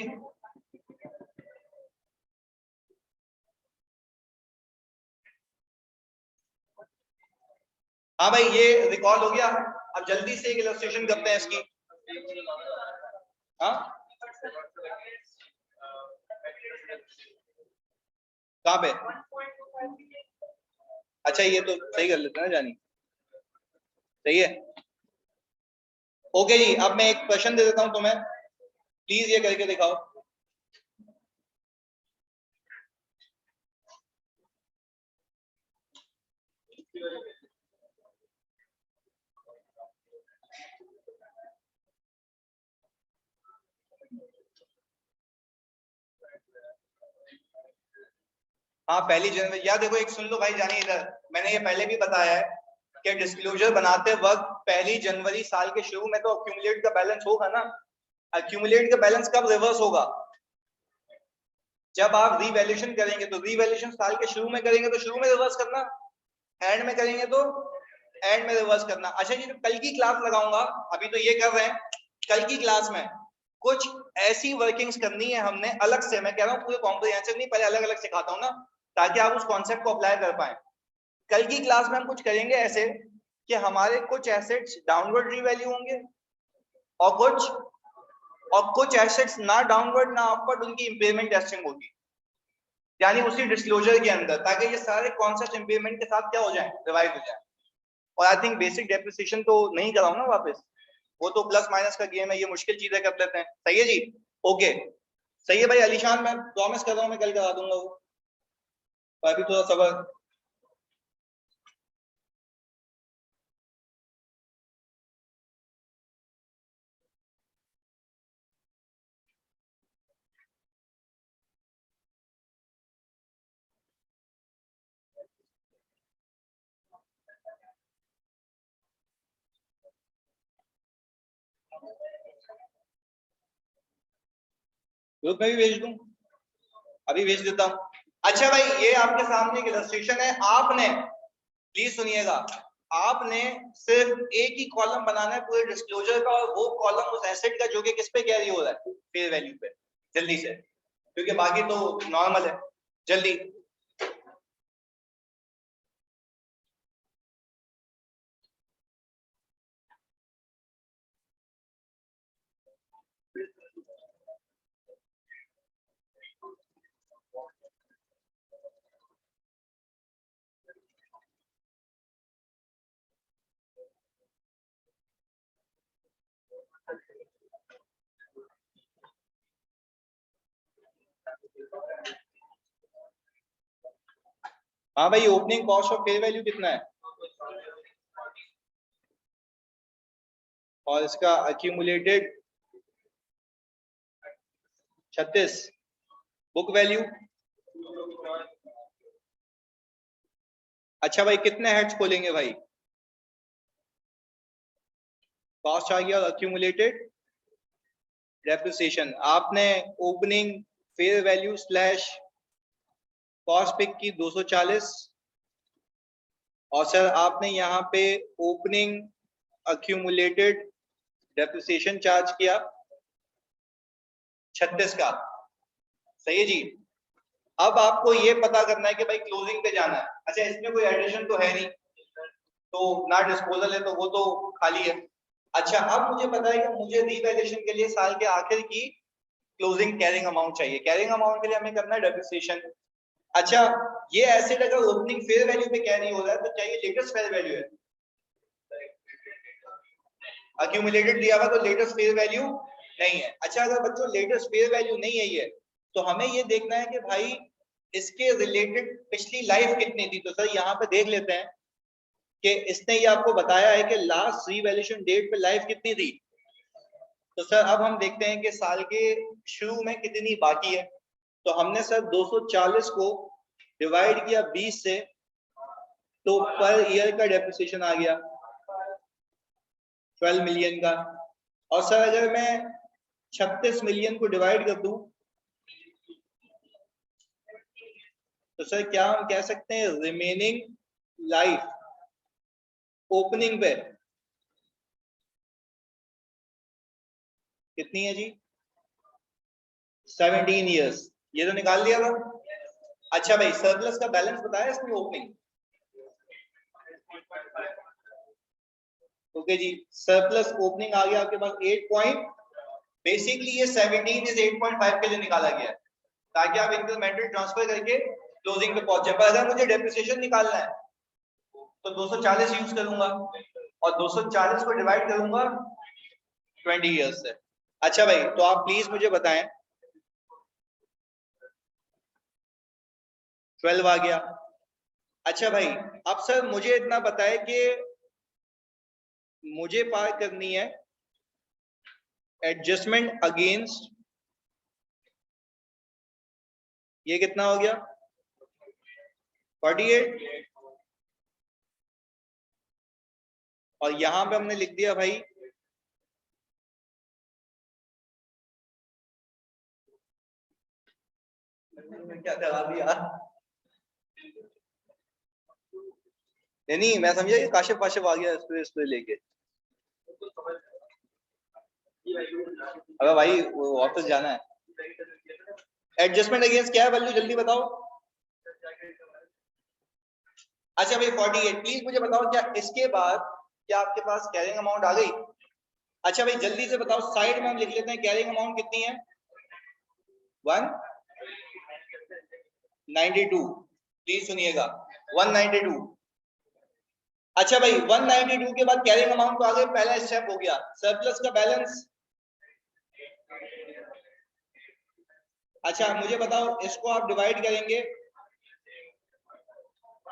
हाँ भाई ये रिकॉर्ड हो गया। अब जल्दी से एक इलस्ट्रेशन करते हैं इसकी। हाँ कहाँ पे? अच्छा ये तो सही कर लेते हैं ना जानी, सही है। ओके जी, अब मैं एक क्वेश्चन दे देता हूं तुम्हें, प्लीज ये करके दिखाओ। हाँ 1 जनवरी, यार देखो एक सुन लो भाई जानिए इधर, मैंने ये पहले भी बताया है कि डिस्क्लोजर बनाते वक्त 1 जनवरी साल के शुरू में तो अक्यूमुलेट का बैलेंस होगा ना। अक्यूमुलेट का बैलेंस कब रिवर्स होगा, जब आप रीवैल्यूएशन करेंगे। तो रीवैल्यूएशन साल के शुरू में करेंगे तो शुरू में रिवर्स करना, एंड में करेंगे तो एंड में रिवर्स करना। अच्छा जी, तो कल की क्लास लगाऊंगा, अभी तो ये कर रहे हैं, कल की क्लास में कुछ ऐसी वर्किंग्स करनी है हमने अलग से, मैं कह रहा हूँ पूरे कॉम्प्रिहेंसिव नहीं, पहले अलग अलग सिखाता हूँ ना ताकि आप उस कॉन्सेप्ट को अप्लाई कर पाए। कल की क्लास में हम कुछ करेंगे ऐसे कि हमारे कुछ एसेट्स डाउनवर्ड रीवैल्यू होंगे और कुछ एसेट्स ना डाउनवर्ड ना अपवर्ड, उनकी इंपेयरमेंट टेस्टिंग होगी, यानी उसी डिस्क्लोजर के अंदर, ताकि ये सारे कॉन्सेप्ट इंपेयरमेंट के साथ क्या हो जाए, रिवाइज हो जाए। और आई थिंक बेसिक डेप्रिसिएशन तो नहीं कराऊं ना वापस, वो तो प्लस माइनस का गेम है, ये मुश्किल चीजें कर लेते हैं। सही है जी? ओके सही है भाई अलीशान, मैं प्रॉमिस कर रहा हूँ मैं कल करा दूंगा वो, अभी थोड़ा सबर। ग्रुप में भी भेज दूं, अभी भेज देता हूँ। अच्छा भाई ये आपके सामने एक इलस्ट्रेशन है, आपने प्लीज सुनिएगा, आपने सिर्फ एक ही कॉलम बनाना है पूरे डिस्क्लोजर का, और वो कॉलम उस एसेट का जो कि किस पे कैरी हो रहा है, फेयर वैल्यू पे, जल्दी से, क्योंकि बाकी तो नॉर्मल है, जल्दी। हाँ भाई opening cost of fair value कितना है, और इसका अक्यूमुलेटेड 36, बुक वैल्यू। अच्छा भाई कितने हेड्स खोलेंगे भाई, कॉस्ट आ गया और अक्यूमुलेटेड डेप्रिसिएशन आपने opening fair value slash cost pick की 240 और सर आपने यहाँ पे ओपनिंग अक्यूमुलेटेड डेप्रिसिएशन चार्ज किया 36 का, सही है जी। अब आपको ये पता करना है कि भाई क्लोजिंग पे जाना है। अच्छा इसमें कोई एडिशन तो है नहीं, तो ना डिस्पोजल है, तो वो तो खाली है। अच्छा अब मुझे पता है कि मुझे रीवैल्यूएशन के लिए साल के आखिर की क्लोजिंग कैरिंग अमाउंट चाहिए। कैरिंग अमाउंट के लिए हमें करना है डेप्रिसिएशन। अच्छा ये एसेट अगर ओपनिंग फेयर वैल्यू पे कैरी हो रहा है तो चाहिए लेटेस्ट फेयर वैल्यू है, अक्यूमुलेटेड दिया हुआ तो लेटेस्ट फेयर वैल्यू नहीं है। अच्छा अगर बच्चों लेटेस्ट फेयर वैल्यू नहीं है ये, तो हमें ये देखना है कि भाई इसके रिलेटेड पिछली लाइफ कितनी थी। तो सर यहाँ पे देख लेते हैं कि इसने ये आपको बताया है कि लास्ट रीवैल्यूएशन डेट पे लाइफ कितनी थी। तो सर अब हम देखते हैं कि साल के शुरू में कितनी बाकी है। तो हमने सर 240 को डिवाइड किया 20 से, तो पर ईयर का डेप्रिसिएशन आ गया 12 मिलियन का। और सर अगर मैं 36 मिलियन को डिवाइड कर दूं तो सर क्या हम कह सकते हैं रिमेनिंग लाइफ ओपनिंग पे कितनी है जी, 17 इयर्स। ये तो निकाल दिया था। अच्छा भाई सरप्लस का बैलेंस बताया इसमें ओपनिंग, ओके जी। सरप्लस ओपनिंग आ गया आपके पास 8 पॉइंट, बेसिकली ये 17 इज 8.5 के लिए निकाला गया है ताकि आप इंक्रीमेंटल ट्रांसफर करके क्लोजिंग पे पहुंचे। पर अगर मुझे डेप्रिसिएशन निकालना है तो 240 यूज करूंगा और 240 को डिवाइड करूंगा 20 इयर्स से। अच्छा भाई तो आप प्लीज मुझे बताएं, 12 आ गया। अच्छा भाई अब सर मुझे इतना पता है कि मुझे पार करनी है एडजस्टमेंट अगेंस्ट, ये कितना हो गया 48, और यहां पे हमने लिख दिया भाई क्या करा दिया, नहीं मैं समझा कि काशिफ वाशिफ आ गया इस पे लेके। अबे भाई वापस जाना है। एडजस्टमेंट अगेंस्ट क्या है वैल्यू जल्दी बताओ। अच्छा भाई 48, प्लीज मुझे बताओ क्या इसके बाद क्या आपके पास कैरिंग अमाउंट आ गई। अच्छा भाई जल्दी से बताओ, साइड में हम लिख लेते हैं कैरिंग अमाउंट कितनी है 192, प्लीज सुनिएगा 192। अच्छा भाई 192 के बाद कैरिंग अमाउंट तो आ गई, पहला स्टेप हो गया। सरप्लस का बैलेंस, अच्छा मुझे बताओ इसको आप डिवाइड करेंगे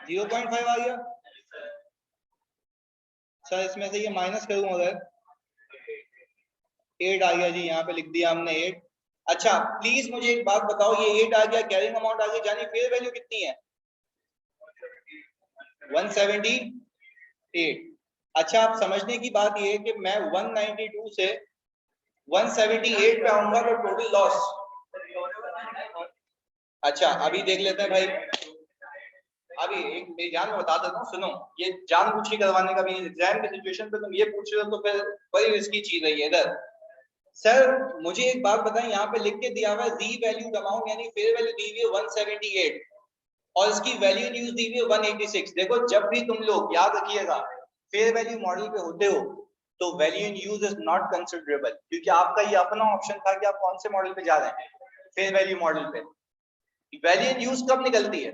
0.5 आ गया। सर इसमें से ये माइनस करूं अगर 8 आ गया जी, यहाँ पे लिख दिया हमने 8। अच्छा प्लीज मुझे एक बात बताओ, ये 8 आ गया, कैरिंग अमाउंट आ गया, यानी फेयर वैल्यू कितनी है 178। अच्छा आप समझने की बात ये है कि मैं 192 से 178 पे आऊंगा तो टोटल लॉस। अच्छा अभी देख लेते हैं भाई, अभी एक मेरी जान में बता देता हूँ, सुनो ये जानबूझ के करवाने का भी, एग्जाम की सिचुएशन पे तुम ये पूछ रहे हो तो फिर बड़ी रिस्की चीज है ये। इधर सर मुझे एक बात बताएं, यहाँ पे लिख के दिया हुआ है री वैल्यूड अमाउंट, यानी फेयर वैल्यू दी हुई है 178 और इसकी वैल्यू इन यूज दी हुई है 186। देखो जब भी तुम लोग याद रखिएगा फेयर वैल्यू मॉडल पे होते हो तो value in use is not considerable, क्योंकि आपका ये अपना ऑप्शन था कि आप कौन से मॉडल पे जा रहे हैं, फेयर वैल्यू मॉडल पे। वैल्यू इन यूज कब निकलती है,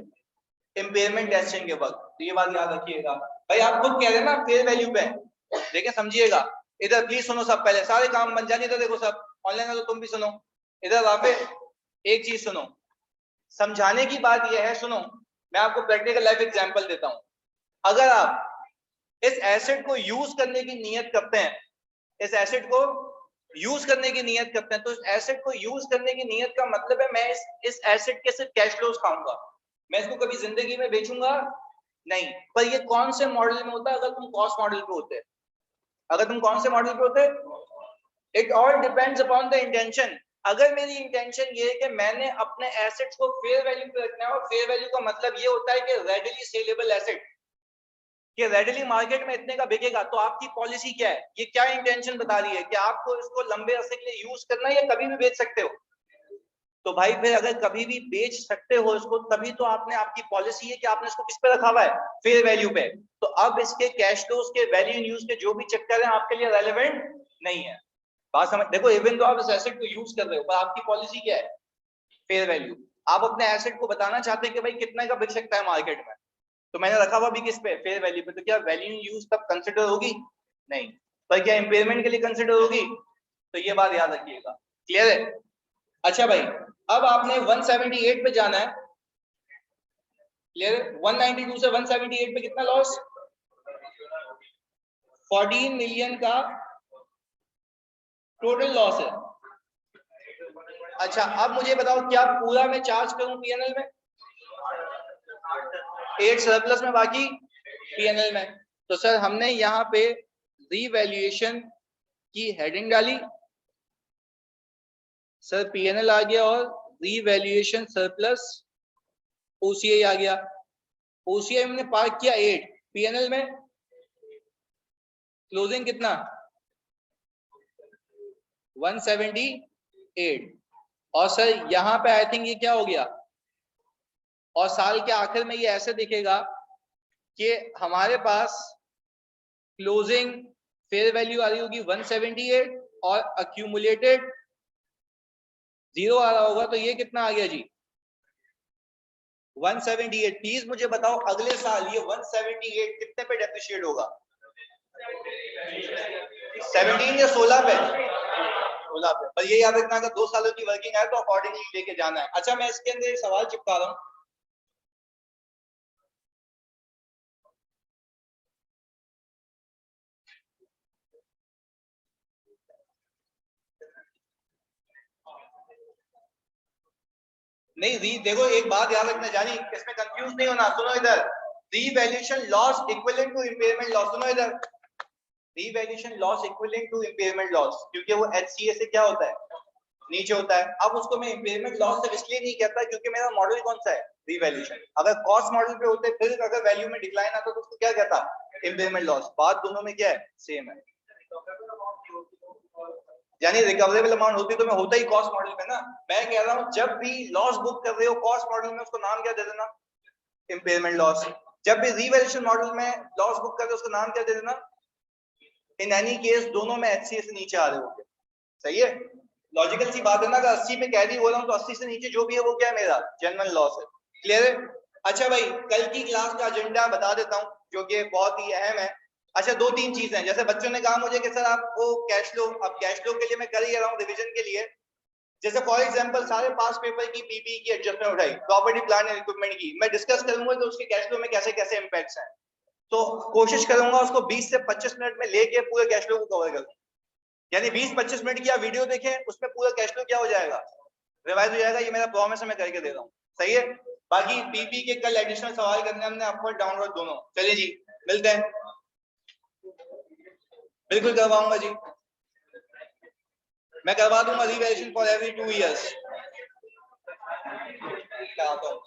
इम्पेयरमेंट टेस्टिंग के वक्त। तो ये बात याद रखिएगा भाई, आप खुद कह रहे हैं ना फेयर वैल्यू पे, देखिए समझिएगा। इधर प्लीज सुनो सब, पहले सारे काम बन जाने, इधर देखो सब ऑनलाइन है तो तुम भी सुनो। इधर वापे एक चीज सुनो, समझाने की बात यह है, सुनो मैं आपको प्रैक्टिकल लाइफ एग्जांपल देता हूं। अगर आप इस एसेट को यूज करने की नियत करते हैं, इस एसेट को यूज करने की नियत करते हैं, तो इस एसेट को यूज करने की नियत का मतलब है मैं इस एसेट के सिर्फ कैश फ्लोज खाऊंगा, मैं इसको कभी जिंदगी में बेचूंगा नहीं। पर ये कौन से मॉडल में होता है, अगर तुम कॉस्ट मॉडल पे होते, अगर तुम कौन से मॉडल पे होते, it all depends upon the intention. अगर मेरी इंटेंशन ये है कि मैंने अपने एसेट्स को फेयर वैल्यू पे रखना है, और फेयर वैल्यू का मतलब ये होता है कि रेडिली सेलेबल एसेट, कि रेडिली मार्केट में इतने का बिकेगा, तो आपकी पॉलिसी क्या है? ये क्या इंटेंशन बता रही है कि आपको इसको लंबे अरसे के लिए यूज करना है या कभी भी बेच सकते हो? तो भाई फिर अगर कभी भी बेच सकते हो इसको, तभी तो आपने, आपकी पॉलिसी है कि आपने इसको किस पे रखा हुआ है? फेयर वैल्यू पे। तो अब इसके कैश फ्लोज के, वैल्यू इन यूज के जो भी चक्कर है आपके लिए रेलेवेंट नहीं है। बात समझ, देखो इवन तो आप इस एसेट को यूज कर रहे हो, पर आपकी पॉलिसी क्या है? Fair value. आप अपने एसेट को बताना चाहते हैं कि भाई कितने का बिक सकता है मार्केट में, तो मैंने रखा हुआ भी किस पे? फेयर वैल्यू पे। तो क्या वैल्यू इन यूज तब कंसिडर होगी? नहीं। पर क्या इम्पेयरमेंट के लिए कंसिडर होगी? तो ये बात याद रखिएगा। क्लियर है? अच्छा भाई, अब आपने 178 पे जाना है। क्लियर है? 192 से 178 पे कितना लॉस? 14 मिलियन का टोटल लॉस है। अच्छा, अब मुझे बताओ क्या पूरा मैं चार्ज करूं पीएनएल में? 8 सरप्लस में, बाकी पीएनएल में। तो सर हमने यहाँ पे रीवैल्यूएशन की हेडिंग डाली, सर पीएनएल आ गया, और रीवैल्यूएशन सरप्लस ओसीआई आ गया। ओसीआई हमने पार्क किया 8, पीएनएल में क्लोजिंग कितना? 178। और सर यहाँ पे आई थिंक ये क्या हो गया, और साल के आखिर में ये ऐसे दिखेगा कि हमारे पास क्लोजिंग फेयर वैल्यू आ रही होगी 178 और अक्यूमुलेटेड 0 आ रहा होगा, तो ये कितना आ गया जी? 178। प्लीज मुझे बताओ अगले साल ये 178 कितने पे डेप्रिशिएट होगा? 17 या 16 पे? 16 पे। पर ये याद रखना, अगर 2 सालों की वर्किंग है तो अकॉर्डिंगली लेके जाना है। अच्छा, मैं इसके अंदर एक सवाल चिपका रहा हूं। नहीं देखो, एक बात याद रखना जानी, इसमें कंफ्यूज नहीं होना। सुनो इधर, revaluation loss equivalent to impairment loss. सुनो इधर, revaluation loss equivalent to impairment loss, क्योंकि वो एचसीए से क्या होता है? नीचे होता है। अब उसको मैं इम्पेयरमेंट लॉस सिर्फ इसलिए नहीं कहता क्योंकि मेरा मॉडल कौन सा है? रीवैल्यूएशन। अगर कॉस्ट मॉडल पे होते, फिर अगर वैल्यू में डिक्लाइन आता तो उसको क्या कहता? Impairment loss. बात दोनों में क्या है? सेम है। यानी रिकवरेबल अमाउंट होती तो मैं होता ही कॉस्ट मॉडल में ना। मैं कह रहा हूं जब भी लॉस बुक कर रहे हो कॉस्ट मॉडल में, उसको नाम क्या दे देना? Impairment loss. जब भी रीवैल्यूएशन मॉडल में लॉस बुक कर रहे हो उसको नाम क्या दे देना? इन एनी केस दोनों में एचसीए से नीचे आ रहे होंगे। सही है? लॉजिकल सी बात है ना। अगर 80 पे कैरी हो रहा हूं तो 80 से नीचे जो भी है वो क्या है? मेरा जेन्युइन लॉस है। क्लियर है? अच्छा भाई, कल की क्लास का एजेंडा बता देता हूं जो कि बहुत ही अहम है। अच्छा, 2-3 चीजें, जैसे बच्चों ने कहा मुझे कि सर आप वो कैश फ्लो, अब कैश फ्लो के लिए मैं कर ही रहा हूं रिवीजन के लिए। जैसे फॉर एग्जांपल सारे पास पेपर की पीपी की एडजस्टमेंट उठाई, प्रॉपर्टी प्लांट एंड इक्विपमेंट की, मैं डिस्कस करूंगा कि उसके कैश फ्लो में कैसे कैसे इंपैक्ट्स हैं। तो कोशिश करूंगा उसको 20 से 25 मिनट में लेके पूरे कैश फ्लो को कवर करूं। यानी 20-25 मिनट की आप वीडियो देखें, उसमें पूरा कैश फ्लो क्या हो जाएगा? रिवाइज हो जाएगा। ये मेरा प्रॉमिस है, मैं करके दे रहा हूँ। सही है? बाकी पीपी के कल एडिशनल सवाल करने हमने, अपवर्ड डाउनवर्ड दोनों। चलिए जी, मिलते हैं। बिल्कुल करवाऊंगा जी, मैं करवा दूंगा रिवैल्यूएशन फॉर एवरी 2 इयर्स। क्या आता हूँ।